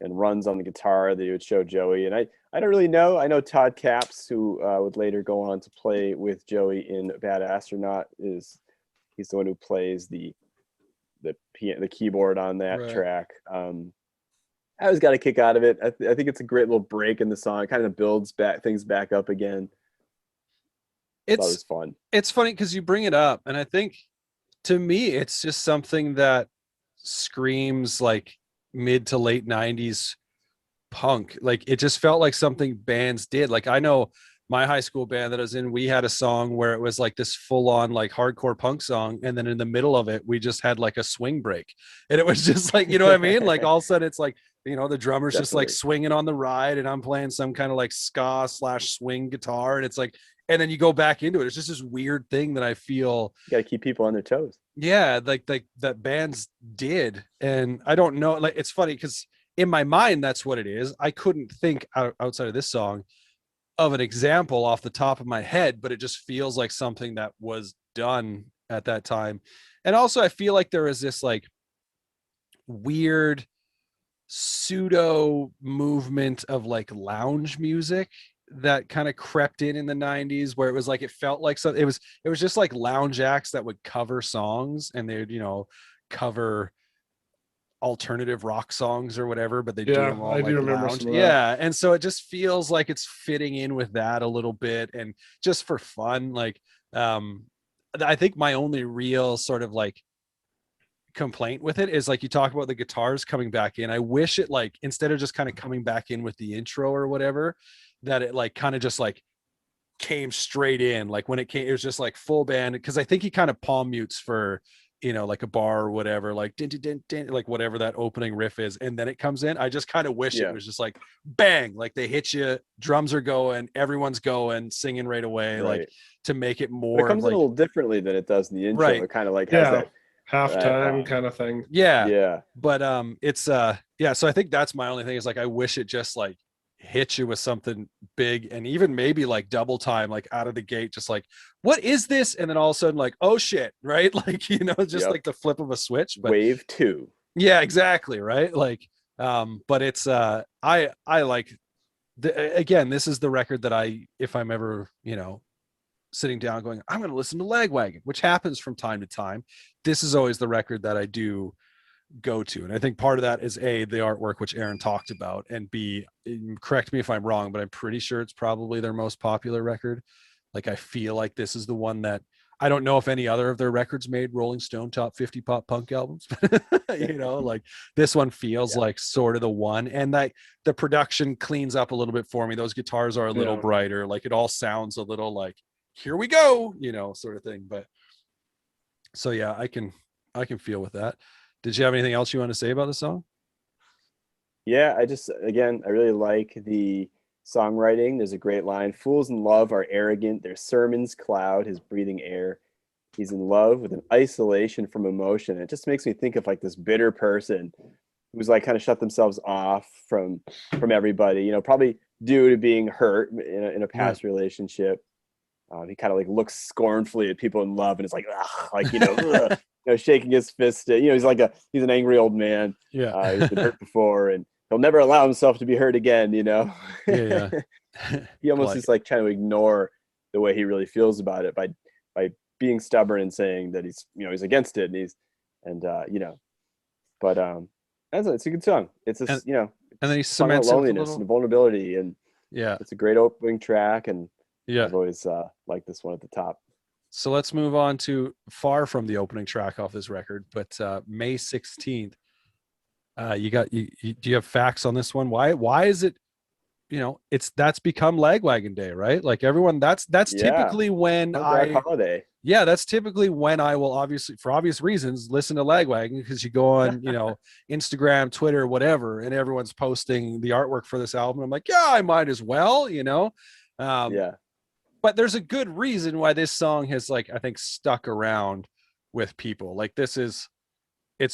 and runs on the guitar that he would show Joey. And I don't really know. I know Todd Capps, who would later go on to play with Joey in Bad Astronaut, he's the one who plays the keyboard on that
Right.
track. I always got a kick out of it. I think it's a great little break in the song. It kind of builds things back up again. That was fun.
It's funny because you bring it up, and I think to me it's just something that screams like mid to late 90s punk. Like it just felt like something bands did. Like I know my high school band that I was in, we had a song where it was like this full on like hardcore punk song, and then in the middle of it we just had like a swing break, and it was just like, you know what I mean, like all of a sudden it's like, you know, the drummer's just like swinging on the ride and I'm playing some kind of like ska / swing guitar, and it's like, and then you go back into it. It's just this weird thing that I feel
you got to keep people on their toes.
Yeah, like that bands did. And I don't know, like it's funny because in my mind that's what it is. I couldn't think outside of this song of an example off the top of my head, but it just feels like something that was done at that time. And also I feel like there is this like weird pseudo movement of like lounge music that kind of crept in the 90s, where it was like, it felt like something, it was just like lounge acts that would cover songs, and they would, you know, cover alternative rock songs or whatever, but they do them all
I
like
do remember
lounge.
some of that.
Yeah. And so it just feels like it's fitting in with that a little bit, and just for fun. Like I think my only real sort of like complaint with it is like, you talk about the guitars coming back in. I wish it, like, instead of just kind of coming back in with the intro or whatever, that it like kind of just like came straight in. Like when it came, it was just like full band, because I think he kind of palm mutes for, you know, like a bar or whatever, like din, din, din, din, like whatever that opening riff is, and then it comes in. I just kind of wish it was just like bang, like they hit you, drums are going, everyone's going, singing right away, like to make it more.
But it comes
like,
in a little differently than it does in the intro.
Right.
It kind of like has that
halftime kind of thing.
Yeah. But it's yeah, so I think that's my only thing, is like I wish it just like hit you with something big, and even maybe like double time, like out of the gate, just like, what is this? And then all of a sudden like, oh shit, right? Like, you know, just like the flip of a switch. But
wave 2.
Yeah, exactly, right? Like but it's I like again, this is the record that if I'm ever, you know, sitting down going, I'm going to listen to Lagwagon, which happens from time to time, this is always the record that I do go to. And I think part of that is A, the artwork, which Aaron talked about, and B, correct me if I'm wrong, but I'm pretty sure it's probably their most popular record. Like I feel like this is the one that, I don't know if any other of their records made Rolling Stone top 50 pop punk albums, you know, like this one feels like sort of the one. And like the production cleans up a little bit for me. Those guitars are a little brighter. Like it all sounds a little like, here we go, you know, sort of thing. But so yeah, I can feel with that. Did you have anything else you want to say about the song?
Yeah, I really like the songwriting. There's a great line: fools in love are arrogant, their sermons cloud his breathing air. He's in love with an isolation from emotion. It just makes me think of like this bitter person who's like kind of shut themselves off from everybody, you know, probably due to being hurt in a past relationship. He kind of like looks scornfully at people in love, and it's like, ugh, like, you know, ugh, you know, shaking his fist. You know, he's an angry old man. He's been hurt before, and he'll never allow himself to be hurt again. You know. He almost is like trying to ignore the way he really feels about it by being stubborn and saying that he's against it, and you know, but it's a good song. It's a you know,
and then he cements
loneliness and vulnerability, and it's a great opening track, and I've always liked this one at the top.
So let's move on to far from the opening track off this record, but May 16th. Do you have facts on this one? Why is it, you know, that's become Lagwagon Day, right? Like everyone, that's typically when
holiday.
Yeah, that's typically when I will, obviously for obvious reasons, listen to Lagwagon, because you go on, you know, Instagram, Twitter, whatever, and everyone's posting the artwork for this album. I'm like, yeah, I might as well, you know. But there's a good reason why this song has, like, I think, stuck around with people. Like it's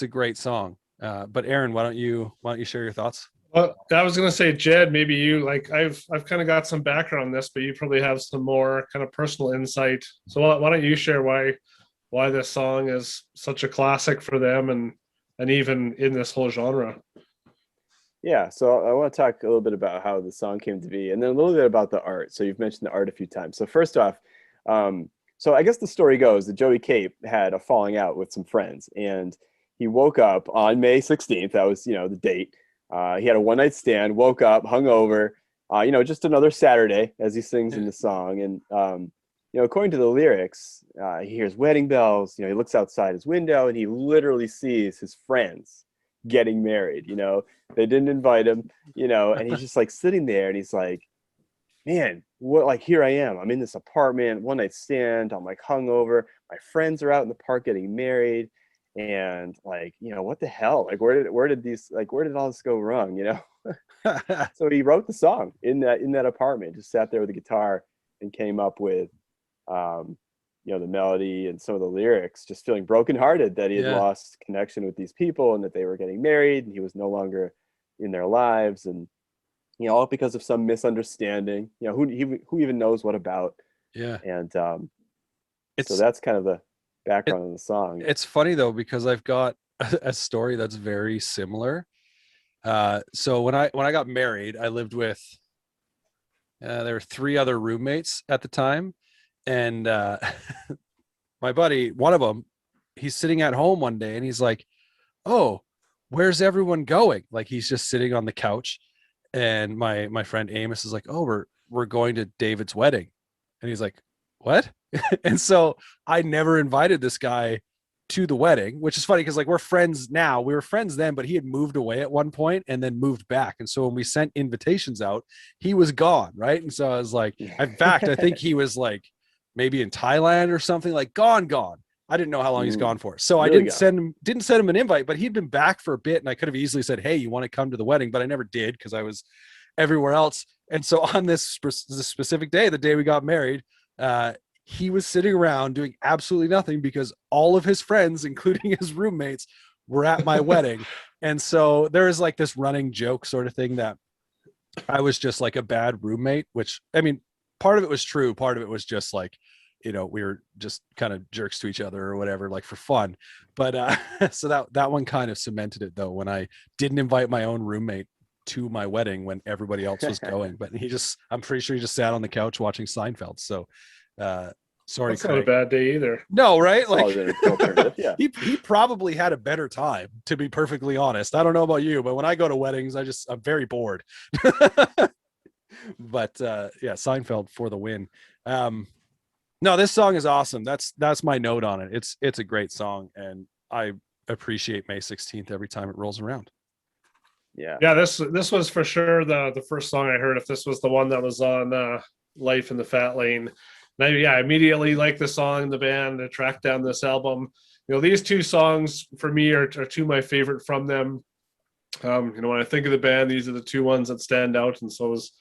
a great song. But Aaron, why don't you share your thoughts?
Well, I was gonna say, Jed, maybe you, like, I've kind of got some background on this, but you probably have some more kind of personal insight. So why don't you share why this song is such a classic for them, and even in this whole genre?
Yeah, so I want to talk a little bit about how the song came to be, and then a little bit about the art. So you've mentioned the art a few times. So first off, so I guess the story goes that Joey Cape had a falling out with some friends, and he woke up on May 16th. That was, the date. He had a one night stand, woke up, hungover, just another Saturday, as he sings in the song. And according to the lyrics, he hears wedding bells. He looks outside his window, and he literally sees his friends getting married. They didn't invite him, and he's just like sitting there, and he's like, man, what, like, here I am. I'm in this apartment, one night stand. I'm like hungover. My friends are out in the park getting married. And like, what the hell? Like, where did all this go wrong? So he wrote the song in that apartment, just sat there with a guitar and came up with, the melody and some of the lyrics, just feeling brokenhearted that he had
Yeah.
lost connection with these people and that they were getting married and he was no longer in their lives. And all because of some misunderstanding. Who even knows what about?
Yeah.
And so
It's
that's kind of the background of the song.
it's funny though, because I've got a story that's very similar. So when I got married, I lived with there were three other roommates at the time, and my buddy, one of them, he's sitting at home one day and he's like, "Oh, where's everyone going?" Like he's just sitting on the couch, and my friend Amos is like, "Oh, we're going to David's wedding," and he's like, "What?" And so I never invited this guy to the wedding, which is funny because like we're friends now. We were friends then, but he had moved away at one point and then moved back. And so when we sent invitations out, he was gone, right? And so I was like, in fact, I think he was like maybe in Thailand or something, like gone. I didn't know how long he's gone for. So I
Really
didn't send him an invite, but he'd been back for a bit and I could have easily said, "Hey, you want to come to the wedding?" But I never did because I was everywhere else. And so on this specific day, the day we got married, he was sitting around doing absolutely nothing because all of his friends, including his roommates, were at my wedding. And so there is like this running joke sort of thing that I was just like a bad roommate, which I mean, part of it was true. Part of it was just like, we were just kind of jerks to each other or whatever, like for fun. But so that one kind of cemented it though, when I didn't invite my own roommate to my wedding when everybody else was going. But I'm pretty sure he just sat on the couch watching Seinfeld. So sorry,
That's
Craig.
not a bad day either.
No, right? Like
alternative. Yeah.
he probably had a better time, to be perfectly honest. I don't know about you, but when I go to weddings, I'm very bored. But yeah, Seinfeld for the win. No, this song is awesome. That's my note on it. It's a great song, and I appreciate May 16th every time it rolls around.
Yeah, this was for sure the first song I heard. If this was the one that was on Life in the Fat Lane, and I immediately liked the song, the band, I tracked down this album. These two songs for me are two of my favorite from them. When I think of the band, these are the two ones that stand out, and so it was,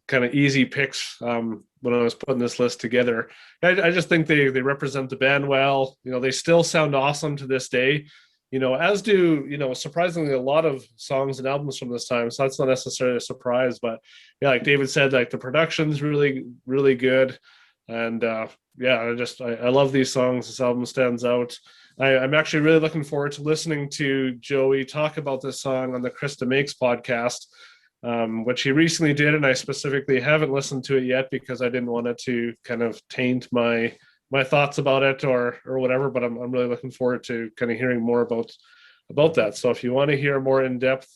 kind of easy picks when I was putting this list together. I just think they represent the band well. They still sound awesome to this day. As do, surprisingly, a lot of songs and albums from this time. So that's not necessarily a surprise, but yeah, like David said, like the production's really, really good. And I love these songs. This album stands out. I'm actually really looking forward to listening to Joey talk about this song on the Krista Makes podcast, which he recently did. And I specifically haven't listened to it yet because I didn't want it to kind of taint my thoughts about it or whatever, but I'm really looking forward to kind of hearing more about that. So if you want to hear more in-depth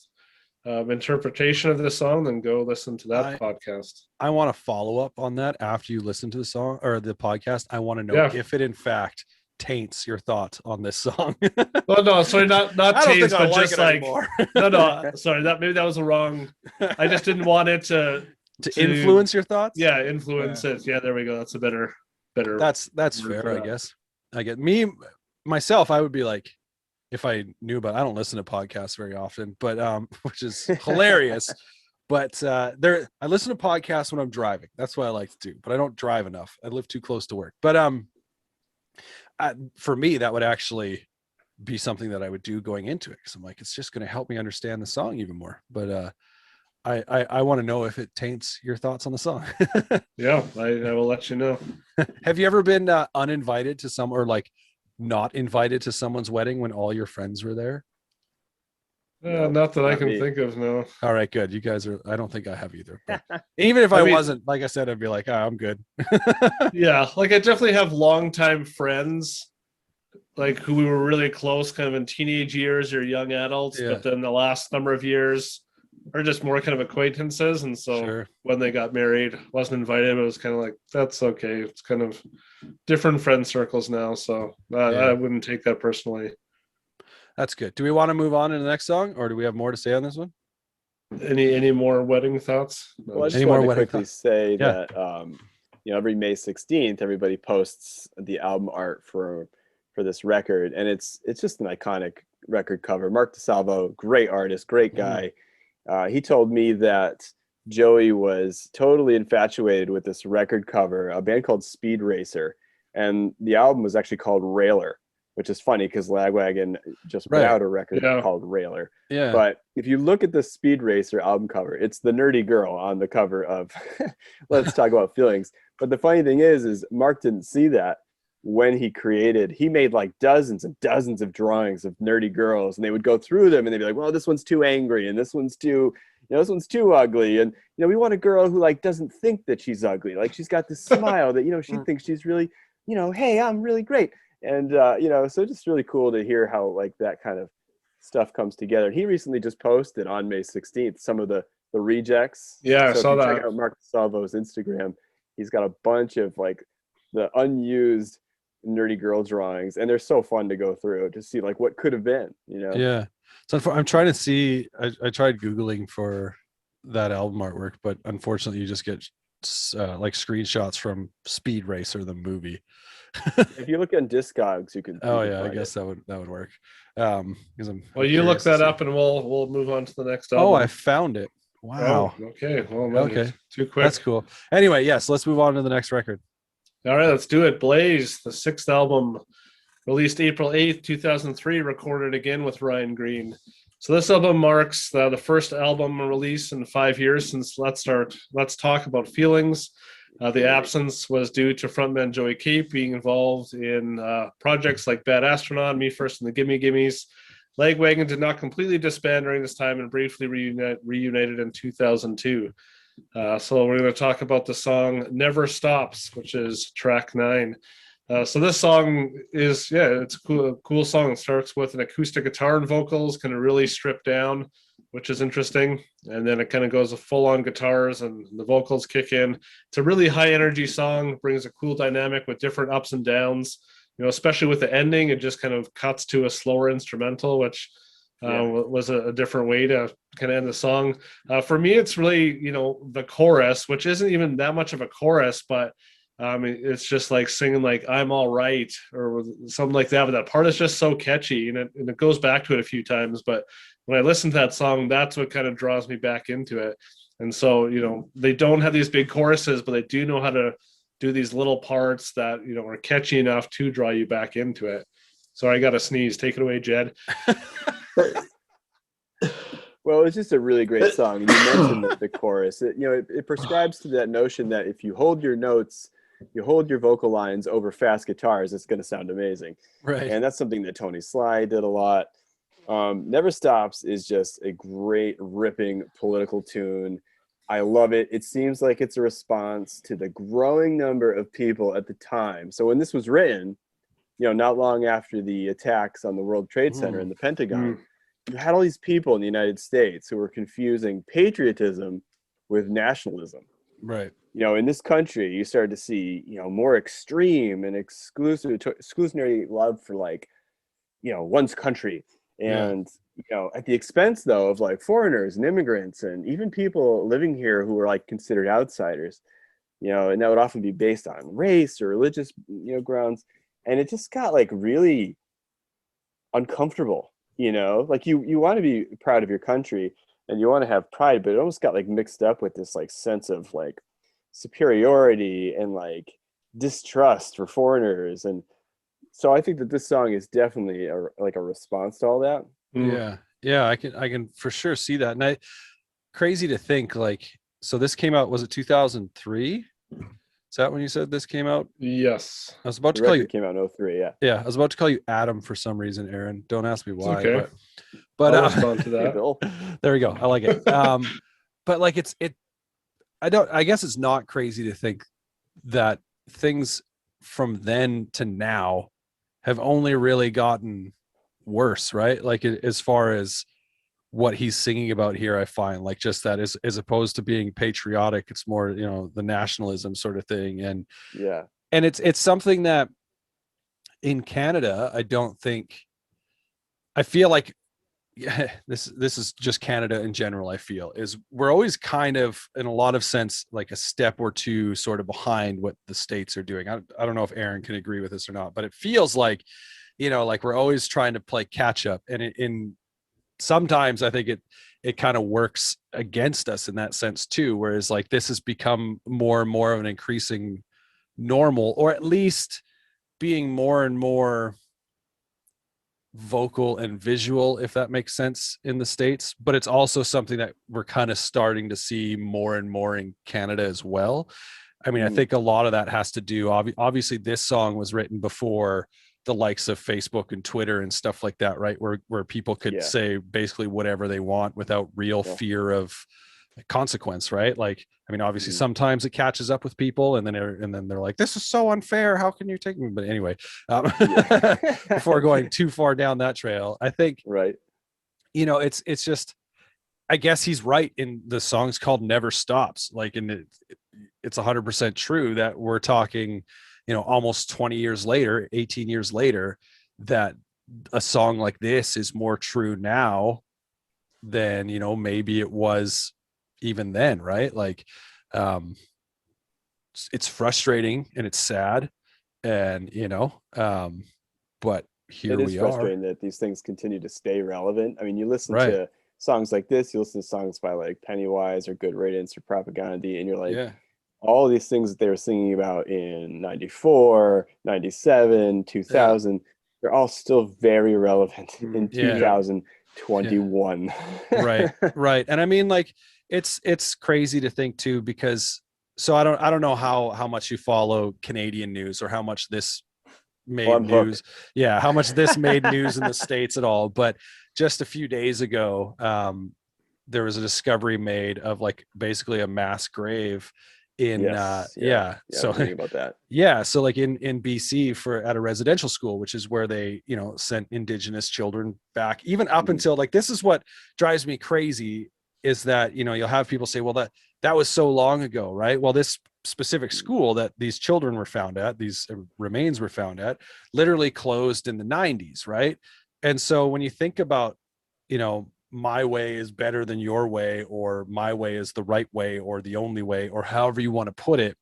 interpretation of the song, then go listen to that podcast.
I want to follow up on that after you listen to the song or the podcast. I want to know if it in fact taints your thoughts on this song.
Well, no, sorry, not taints, but just like no, sorry, maybe that was a wrong. I just didn't want it to
influence your thoughts.
Yeah, influence it. Yeah, there we go. That's a better.
That's fair, I guess. I get myself. I would be like, if I knew about, I don't listen to podcasts very often, but which is hilarious. But I listen to podcasts when I'm driving. That's what I like to do. But I don't drive enough. I live too close to work. But for me, that would actually be something that I would do going into it, because I'm like, it's just going to help me understand the song even more. But I want to know if it taints your thoughts on the song.
Yeah, I will let you know.
Have you ever been uninvited to some, or like not invited to someone's wedding when all your friends were there?
No,
Not that I
not
can
me.
think of, no.
All right, good. You guys are. I don't think I have either. But even if I
mean,
wasn't, like I said, I'd be like, I'm good.
yeah, like I definitely have longtime friends, like who we were really close kind of in teenage years or young adults,
Yeah,
but then the last number of years are just more kind of acquaintances. And so
sure.
when they got married, wasn't invited, but it was kind of like, that's okay. It's kind of different friend circles now. So I
Yeah,
wouldn't take that personally.
that's good. Do we want to move on to the next song, or do we have more to say on this one?
Any more wedding thoughts? No,
Well, I
Any
just
more
wanted to
wedding
quickly
thoughts?
say
Yeah,
that every May 16th, everybody posts the album art for this record, and it's just an iconic record cover. Mark DeSalvo, great artist, great guy. He told me that Joey was totally infatuated with this record cover, a band called Speed Racer, and the album was actually called Railer, which is funny because Lagwagon just put
right.
out a record
Yeah.
called Railer.
Yeah,
But if you look at the Speed Racer album cover, it's the nerdy girl on the cover of Let's Talk About Feelings. But the funny thing is Mark didn't see that when he made like dozens and dozens of drawings of nerdy girls, and they would go through them and they'd be like, well, this one's too angry and this one's too, this one's too ugly. And, we want a girl who like doesn't think that she's ugly. Like she's got this smile that, she thinks she's really, hey, I'm really great. And, so just really cool to hear how like that kind of stuff comes together. He recently just posted on May 16th some of the rejects.
Yeah, I
So if
saw
you check
that.
out Mark Salvo's Instagram, he's got a bunch of like the unused nerdy girl drawings, and they're so fun to go through to see like what could have been.
yeah. So I'm trying to see. I tried Googling for that album artwork, but unfortunately, you just get like screenshots from Speed Racer, the movie.
If you look on Discogs, you can.
Oh
you can
yeah, I
find
guess
it.
that would work. Because
Well, you look that up and we'll move on to the next
Oh,
album.
I found it. Wow.
Oh, okay. Well,
Okay.
too quick.
That's cool. Anyway, yes, let's move on to the next record.
All right, let's do it. Blaze, the sixth album, released April 8th, 2003, recorded again with Ryan Green. So this album marks the first album release in 5 years since Let's Talk About Feelings. The absence was due to frontman Joey Cape being involved in projects like Bad Astronaut, Me First, and the Gimme Gimmes. Lagwagon did not completely disband during this time and briefly reunited in 2002. So we're going to talk about the song Never Stops, which is track 9. So this song is, it's a cool song. It starts with an acoustic guitar and vocals, kind of really stripped down, which is interesting. And then it kind of goes full on guitars and the vocals kick in. It's a really high energy song, brings a cool dynamic with different ups and downs, especially with the ending. It just kind of cuts to a slower instrumental, which was a different way to kind of end the song. For me, it's really, the chorus, which isn't even that much of a chorus, but it's just like singing like I'm all right or something like that. But that part is just so catchy, and it goes back to it a few times. But when I listen to that song, that's what kind of draws me back into it. And so, they don't have these big choruses, but they do know how to do these little parts that, are catchy enough to draw you back into it. Sorry, I got to sneeze. Take it away, Jed.
Well, it's just a really great song. You mentioned the chorus. It prescribes to that notion that if you hold your notes, you hold your vocal lines over fast guitars, it's going to sound amazing.
Right.
And that's something that Tony Sly did a lot. Never Stops is just a great ripping political tune. I love it. It seems like it's a response to the growing number of people at the time. So when this was written, not long after the attacks on the World Trade Center and the Pentagon, you had all these people in the United States who were confusing patriotism with nationalism.
Right.
In this country, you started to see, more extreme and exclusionary love for like, one's country. And, at the expense, though, of like foreigners and immigrants and even people living here who were like considered outsiders, and that would often be based on race or religious, grounds. And it just got like really uncomfortable, like you want to be proud of your country and you want to have pride, but it almost got like mixed up with this like sense of like superiority and like distrust for foreigners. And so I think that this song is definitely a response to all that.
Yeah, I can for sure see that. And crazy to think like, so this came out, was it 2003? Is that when you said this came out?
Yes.
I was about
The
to call you.
record came out in 03, yeah.
Yeah, I was about to call you Adam for some reason, Aaron. Don't ask me why.
Okay.
But
I'll respond to
Hey,
that.
Bill.
there we go. I like it. But like I guess it's not crazy to think that things from then to now have only really gotten worse, right? Like as far as what he's singing about here, I find like just that as opposed to being patriotic, it's more, the nationalism sort of thing.
Yeah.
And it's something that in Canada, I feel like this is just Canada in general. I feel is we're always kind of in a lot of sense like a step or two sort of behind what the States are doing. I don't know if Aaron can agree with this or not, but it feels like, like we're always trying to play catch up, and in sometimes I think it kind of works against us in that sense too. Whereas like this has become more and more of an increasing normal, or at least being more and more vocal and visual, if that makes sense, in the States. But it's also something that we're kind of starting to see more and more in Canada as well. I mean, I think a lot of that has to do, obviously this song was written before the likes of Facebook and Twitter and stuff like that, right? Where people could say basically whatever they want without real fear of consequence, right? Like, I mean, obviously sometimes it catches up with people, and then they're like, this is so unfair, how can you take me? But anyway, before going too far down that trail, I think
right,
it's just, I guess he's right. In the song's called Never Stops, like, and it's 100% true that we're talking, almost 20 years later, 18 years later, that a song like this is more true now than maybe it was even then, right? Like, it's frustrating and it's sad, and but here
it is
we
frustrating
are.
that these things continue to stay relevant. I mean, you listen
Right.
to songs like this, you listen to songs by like Pennywise or Good Riddance or Propaganda, and you're like,
Yeah.
all these things that they were singing about in 94, 97, 2000, they're all still very relevant in
Yeah.
2021.
Right. And I mean, like, it's crazy to think too, because so I don't know how much you follow Canadian news, or how much this made news. Yeah, how much this made news in the States at all. But just a few days ago, there was a discovery made of like basically a mass grave in
so thinking about that.
Yeah, so like in BC at a residential school, which is where they sent Indigenous children back, even up until, like, this is what drives me crazy, is that you'll have people say, well, that was so long ago, right? Well, this specific school that these children were found at, these remains were found at, literally closed in the 90s, right? And so when you think about, my way is better than your way, or my way is the right way, or the only way, or however you want to put it,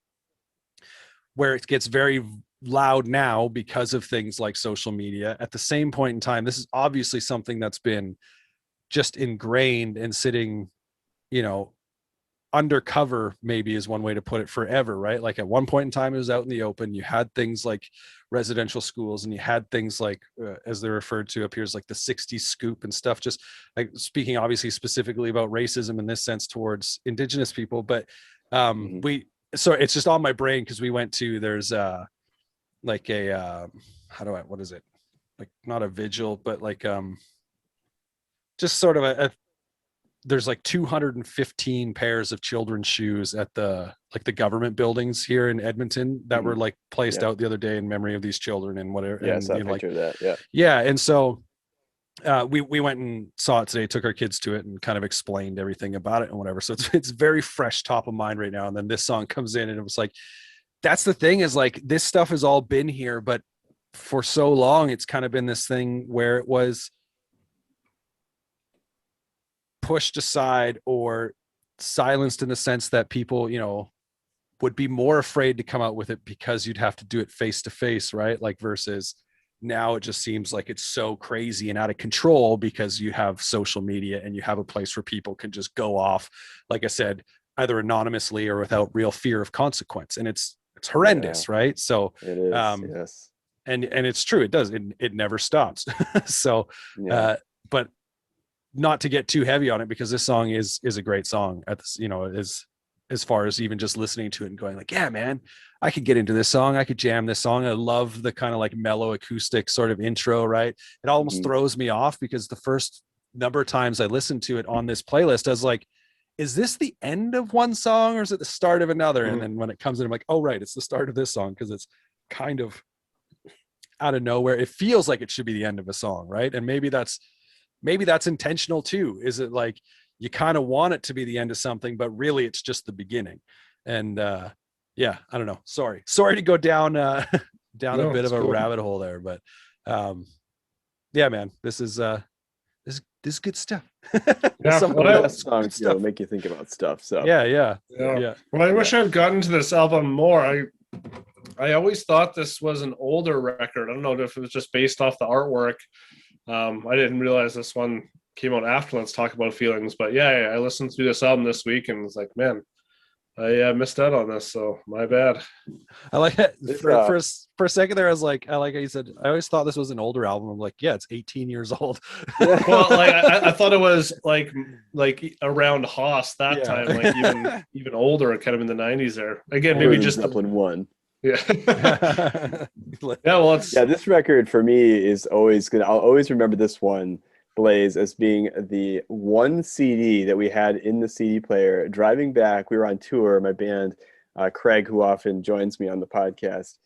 where it gets very loud now because of things like social media. At the same point in time, this is obviously something that's been just ingrained and sitting, undercover, maybe is one way to put it, forever, right? Like at one point in time, it was out in the open. You had things like residential schools, and you had things like, as they're referred to up here, as like the 60s scoop and stuff, just like speaking obviously specifically about racism in this sense towards Indigenous people. But so it's just on my brain because we went to, there's like a what is it, like, not a vigil, but like just sort of a there's like 215 pairs of children's shoes at the government buildings here in Edmonton that were like placed out the other day in memory of these children and whatever.
Yeah,
and,
so I picture that.
And so we went and saw it today, took our kids to it, and kind of explained everything about it and whatever. So it's very fresh, top of mind right now. And then this song comes in, and it was like, that's the thing, is like, this stuff has all been here, but for so long it's kind of been this thing where it was pushed aside or silenced, in the sense that people, would be more afraid to come out with it because you'd have to do it face to face, right? Like, versus now it just seems like it's so crazy and out of control because you have social media and you have a place where people can just go off, like I said, either anonymously or without real fear of consequence. And it's horrendous, right? So
it is, yes.
And it's true, it does, it never stops. So but not to get too heavy on it, because this song is a great song at this, is as far as even just listening to it and going like, yeah, man, I could get into this song. I could jam this song. I love the kind of like mellow acoustic sort of intro, right? It almost throws me off because the first number of times I listened to it on this playlist, I was like, is this the end of one song or is it the start of another? And then when it comes in, I'm like, oh, right, it's the start of this song because it's kind of out of nowhere. It feels like it should be the end of a song, right? And maybe that's intentional too. Is it like you kind of want it to be the end of something, but really it's just the beginning? And yeah, I don't know. Sorry to go down down a bit of a rabbit hole there, but yeah, man, this is good stuff.
Some of the best songs make you think about stuff. So
yeah.
Well, I wish I'd gotten to this album more. I always thought this was an older record. I don't know if it was just based off the artwork. I didn't realize this one came out after Let's Talk About Feelings, but yeah, I listened to this album this week and was like, man, I missed out on this, so my bad.
I like it. For a second there, I was like, I like how you said, I always thought this was an older album. I'm like, yeah, it's 18 years old.
Well, like I thought it was like around Haas that time, like even older, kind of in the 90s there. Again, older maybe just
Zeppelin 1.
Yeah. Well,
this record for me is always good. I'll always remember this one, Blaze, as being the one CD that we had in the CD player. Driving back, we were on tour, my band, Craig, who often joins me on the podcast.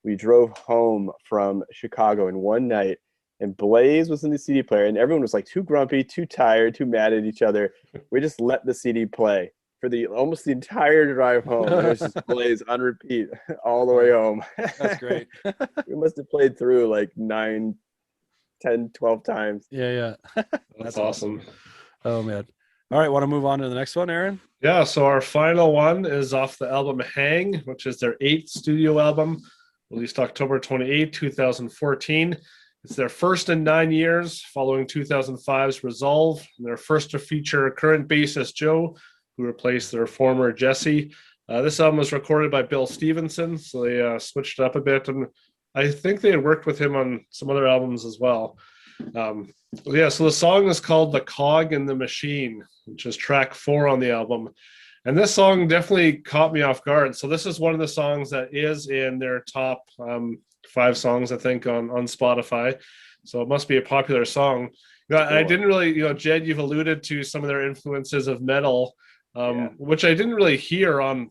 We drove home from Chicago in one night, and Blaze was in the CD player, and everyone was like too grumpy, too tired, too mad at each other. We just let the CD play for almost the entire drive home. It was just Blaze on repeat all the way home.
That's great.
We must have played through like 9, 10, 12 times.
Yeah.
That's awesome.
Oh, man. All right, want to move on to the next one, Aaron?
Yeah, so our final one is off the album Hang, which is their 8th studio album, released October 28, 2014. It's their first in 9 years, following 2005's Resolve, and their first to feature current bassist Joe, who replaced their former Jesse. This album was recorded by Bill Stevenson, so they switched it up a bit, and I think they had worked with him on some other albums as well. So the song is called The Cog in the Machine, which is track 4 on the album. And this song definitely caught me off guard. So this is one of the songs that is in their top 5 songs, I think, on Spotify. So it must be a popular song. I didn't really, Jed, you've alluded to some of their influences of metal, which I didn't really hear on,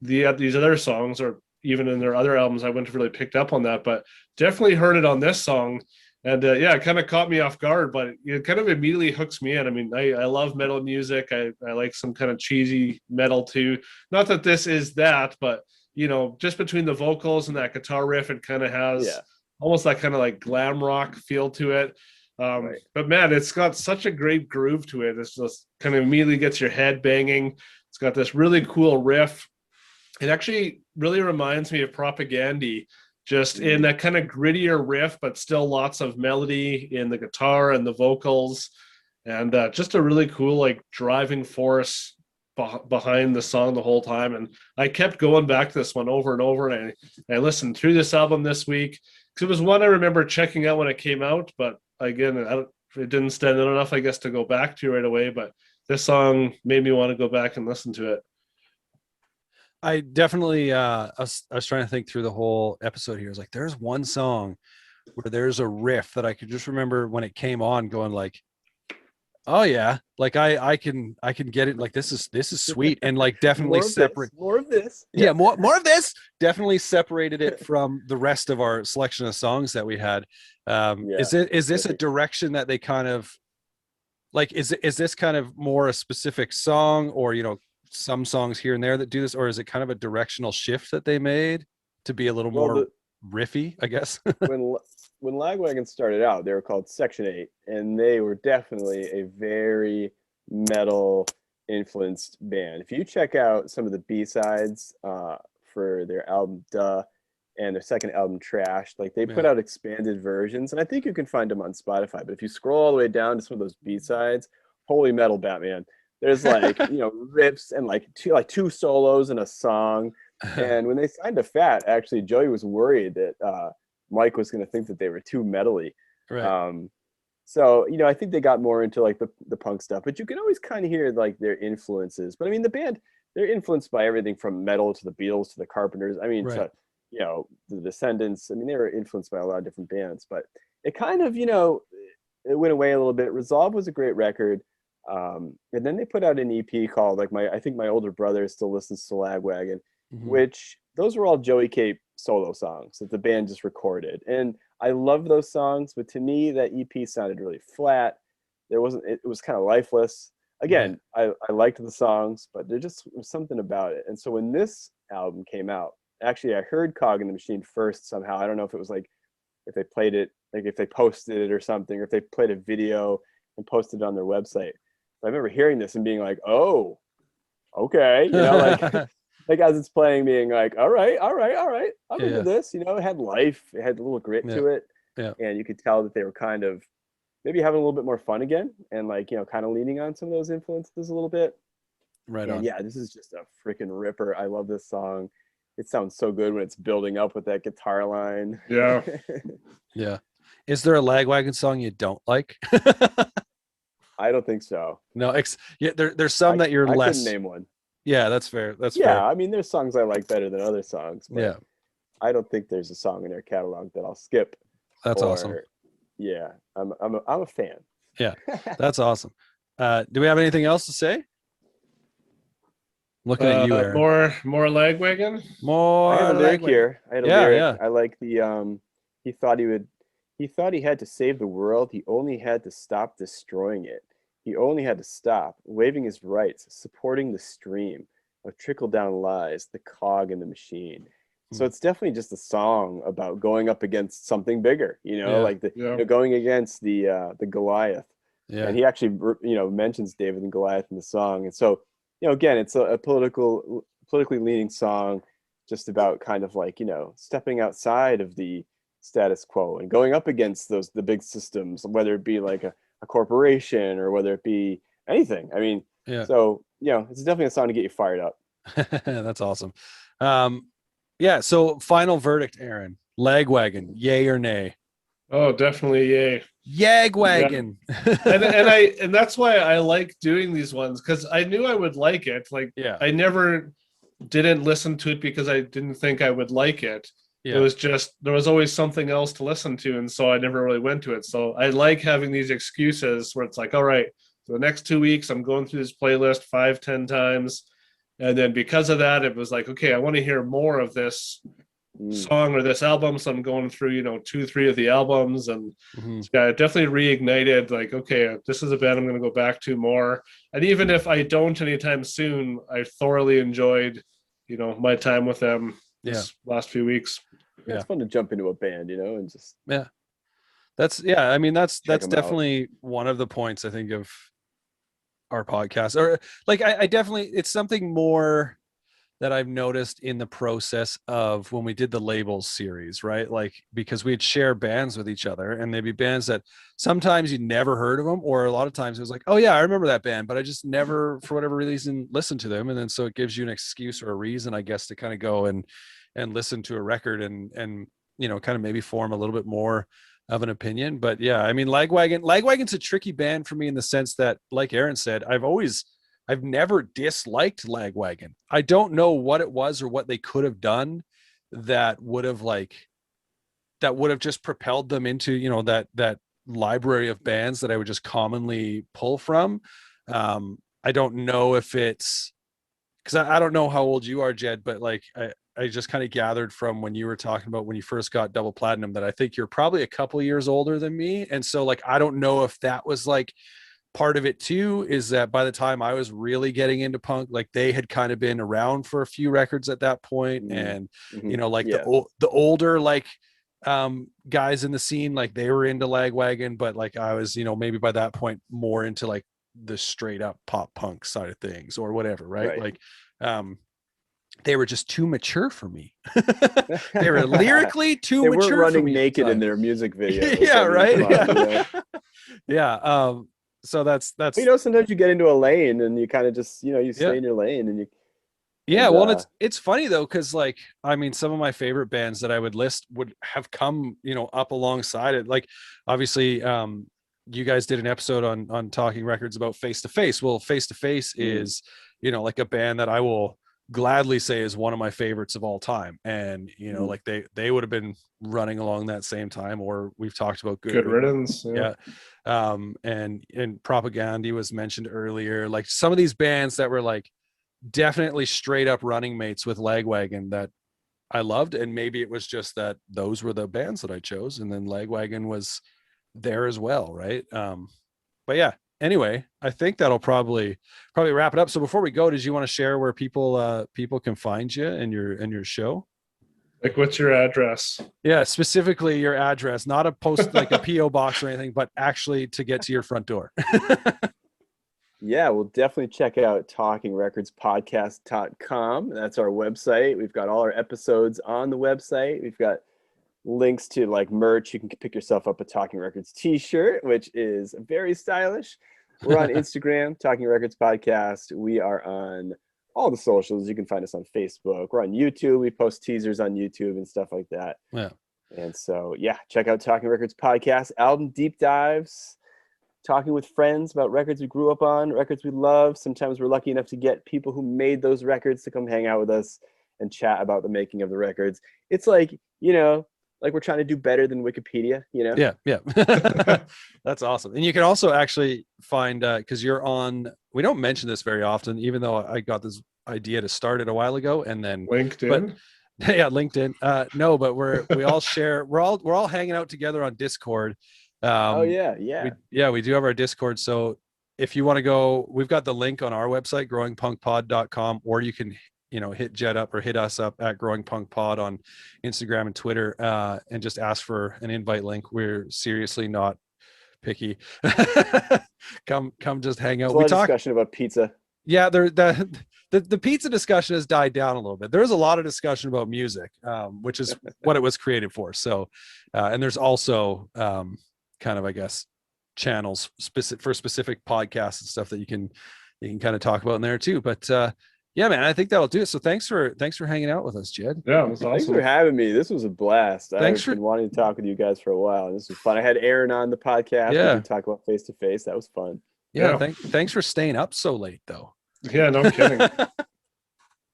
these other songs, or even in their other albums. I wouldn't have really picked up on that, but definitely heard it on this song. And it kind of caught me off guard, but it kind of immediately hooks me in. I mean, I love metal music. I like some kind of cheesy metal too. Not that this is that, but just between the vocals and that guitar riff, it kind of has almost that kind of like glam rock feel to it. Right. But man, it's got such a great groove to it. It's just kind of immediately gets your head banging. It's got this really cool riff. It actually really reminds me of Propagandy, just in that kind of grittier riff, but still lots of melody in the guitar and the vocals, and just a really cool like driving force behind the song the whole time. And I kept going back to this one over and over, and I listened through this album this week because it was one I remember checking out when it came out, but again, it didn't stand out enough, I guess, to go back to right away. But this song made me want to go back and listen to it.
I definitely I was trying to think through the whole episode here. I was like, there's one song where there's a riff that I could just remember when it came on going like, oh yeah, like I can get it, like this is sweet, and like definitely
more of this.
Yeah, more of this. Definitely separated it from the rest of our selection of songs that we had. Is this a direction that they kind of like, is this kind of more a specific song, or some songs here and there that do this, or is it kind of a directional shift that they made to be a little more riffy, I guess?
when Lagwagon started out, they were called Section 8, and they were definitely a very metal influenced band. If you check out some of the B-sides for their album Duh and their second album Trash, like they put out expanded versions, and I think you can find them on Spotify. But if you scroll all the way down to some of those B-sides, holy metal, Batman. There's like, riffs and like two solos in a song. And when they signed to Fat, actually, Joey was worried that Mike was going to think that they were too metally.
Right.
So, I think they got more into like the punk stuff, but you can always kind of hear like their influences. But I mean, the band they're influenced by everything from metal to the Beatles to the Carpenters. I mean,
Right.
to, the Descendants. I mean, they were influenced by a lot of different bands, but it kind of, it went away a little bit. Resolve was a great record. And then they put out an EP called, like, I think my older brother still listens to Lagwagon,
Mhm.
which those were all Joey Cape solo songs that the band just recorded. And I love those songs, but to me, that EP sounded really flat. It was kind of lifeless. Again, I liked the songs, but there just was something about it. And so when this album came out, actually I heard Cog in the Machine first somehow. I don't know if it was like, if they played it, like if they posted it or something, or if they played a video and posted it on their website. I remember hearing this and being like, oh, okay, like as it's playing, being like, all right, I'm into this. It had life, it had a little grit to it, and you could tell that they were kind of maybe having a little bit more fun again, and like, kind of leaning on some of those influences a little bit.
Right
and
on.
Yeah, this is just a freaking ripper. I love this song. It sounds so good when it's building up with that guitar line.
Yeah.
Yeah. Is there a Lagwagon song you don't like?
I don't think so.
No, there's some that you're
I
less.
couldn't name one.
Yeah, that's fair. That's
Yeah,
fair.
I mean, there's songs I like better than other songs, but
Yeah,
I don't think there's a song in their catalog that I'll skip.
that's awesome.
Yeah, I'm a fan.
Yeah, that's awesome. Do we have anything else to say? Looking at you, Aaron.
More Lagwagon.
More.
I had a lyric
Lagwagon.
here. I had a
Yeah,
lyric.
yeah.
I like the he thought he had to save the world. He only had to stop destroying it. He only had to stop waving his rights, supporting the stream of trickle down lies, the cog in the machine. So it's definitely just a song about going up against something bigger, like going against the Goliath.
Yeah.
And he actually mentions David and Goliath in the song. And so, again, it's a politically leaning song, just about kind of like, stepping outside of the status quo and going up against the big systems, whether it be like a corporation or whether it be anything. I mean, so it's definitely a song to get you fired up.
That's awesome. Yeah, so final verdict, Aaron. Lagwagon, yay or nay?
Oh, definitely yay.
Yagwagon.
Yeah. and that's why I like doing these ones, because I knew I would like it. Like, I never didn't listen to it because I didn't think I would like it. It was just, there was always something else to listen to, and so I never really went to it. So I like having these excuses where it's like, all right, for the next 2 weeks I'm going through this playlist 5-10 times, and then because of that, it was like, okay, I want to hear more of this song or this album, so I'm going through 2-3 of the albums, and it definitely reignited, like, okay, this is a band I'm going to go back to more. And even if I don't anytime soon, I thoroughly enjoyed my time with them this last few weeks.
Yeah, it's fun to jump into a band, and just
that's I mean, that's definitely one of the points I think of our podcast, or like I definitely, it's something more that I've noticed in the process of when we did the labels series, right? Like, because we'd share bands with each other, and they'd be bands that sometimes you never heard of them, or a lot of times it was like, oh yeah, I remember that band, but I just never, for whatever reason, listened to them. And then so it gives you an excuse or a reason, I guess, to kind of go and listen to a record and kind of maybe form a little bit more of an opinion. But yeah, I mean, Lagwagon's a tricky band for me in the sense that, like Aaron said, I've never disliked Lagwagon. I don't know what it was or what they could have done that would have just propelled them into, that library of bands that I would just commonly pull from. I don't know if it's because I don't know how old you are, Jed, but like I just kind of gathered from when you were talking about when you first got double platinum that I think you're probably a couple years older than me. And so like, I don't know if that was like part of it too, is that by the time I was really getting into punk, like they had kind of been around for a few records at that point. And, the older, like, guys in the scene, like they were into Lagwagon, but like I was, maybe by that point more into like the straight up pop punk side of things or whatever. Right. Like, they were just too mature for me. They were lyrically too mature. They were
running naked in their music videos.
Yeah, right. Yeah. So that's
sometimes you get into a lane and you kind of just you stay in your lane and you.
Well, it's funny though, because like, I mean, some of my favorite bands that I would list would have come up alongside it. Like, obviously, you guys did an episode on Talking Records about Face to Face. Well, Face to Face is like a band that I will gladly say is one of my favorites of all time. And, like they would have been running along that same time, or we've talked about
Good Riddance.
Yeah. And Propaganda was mentioned earlier. Like some of these bands that were like definitely straight up running mates with Lagwagon that I loved. And maybe it was just that those were the bands that I chose. And then Lagwagon was there as well. Right. But yeah, anyway, I think that'll probably wrap it up. So before we go, did you want to share where people can find you and your show?
Like, what's your address?
Yeah, specifically your address, not a post like a PO box or anything, but actually to get to your front door.
Yeah, we'll definitely check out talkingrecordspodcast.com. That's our website. We've got all our episodes on the website. We've got links to like merch. You can pick yourself up a Talking Records t-shirt, which is very stylish. We're on Instagram, Talking Records Podcast. We are on all the socials. You can find us on Facebook. We're on YouTube. We post teasers on YouTube and stuff like that.
Yeah.
And so, yeah, check out Talking Records Podcast, album deep dives, talking with friends about records we grew up on, records we love. Sometimes we're lucky enough to get people who made those records to come hang out with us and chat about the making of the records. It's like, like we're trying to do better than Wikipedia,
Yeah. That's awesome. And you can also actually find, because you're on, we don't mention this very often, even though I got this idea to start it a while ago, and then
LinkedIn.
Yeah, LinkedIn. No, but we all share. We're all hanging out together on Discord.
We do
have our Discord. So if you want to go, we've got the link on our website, growingpunkpod.com, or you can hit Jed up or hit us up at Growing Punk Pod on Instagram and Twitter, and just ask for an invite link. We're seriously not picky. Come just hang out.
We talk discussion about pizza.
Yeah, the pizza discussion has died down a little bit. There's a lot of discussion about music, which is what it was created for. So, and there's also kind of, I guess, channels for specific podcasts and stuff that you can kind of talk about in there too. But yeah, man, I think that'll do it. So thanks for hanging out with us, Jed.
Yeah, it was awesome.
Thanks for having me. This was a blast. I've been wanting to talk with you guys for a while. This was fun. I had Aaron on the podcast.
Yeah,
we could talk about face to face. That was fun.
Yeah. Thanks for staying up so late, though.
Yeah, no kidding.
It's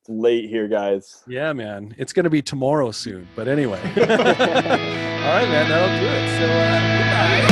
late here, guys.
Yeah, man. It's going to be tomorrow soon. But anyway. All right, man. That'll do it. So goodbye.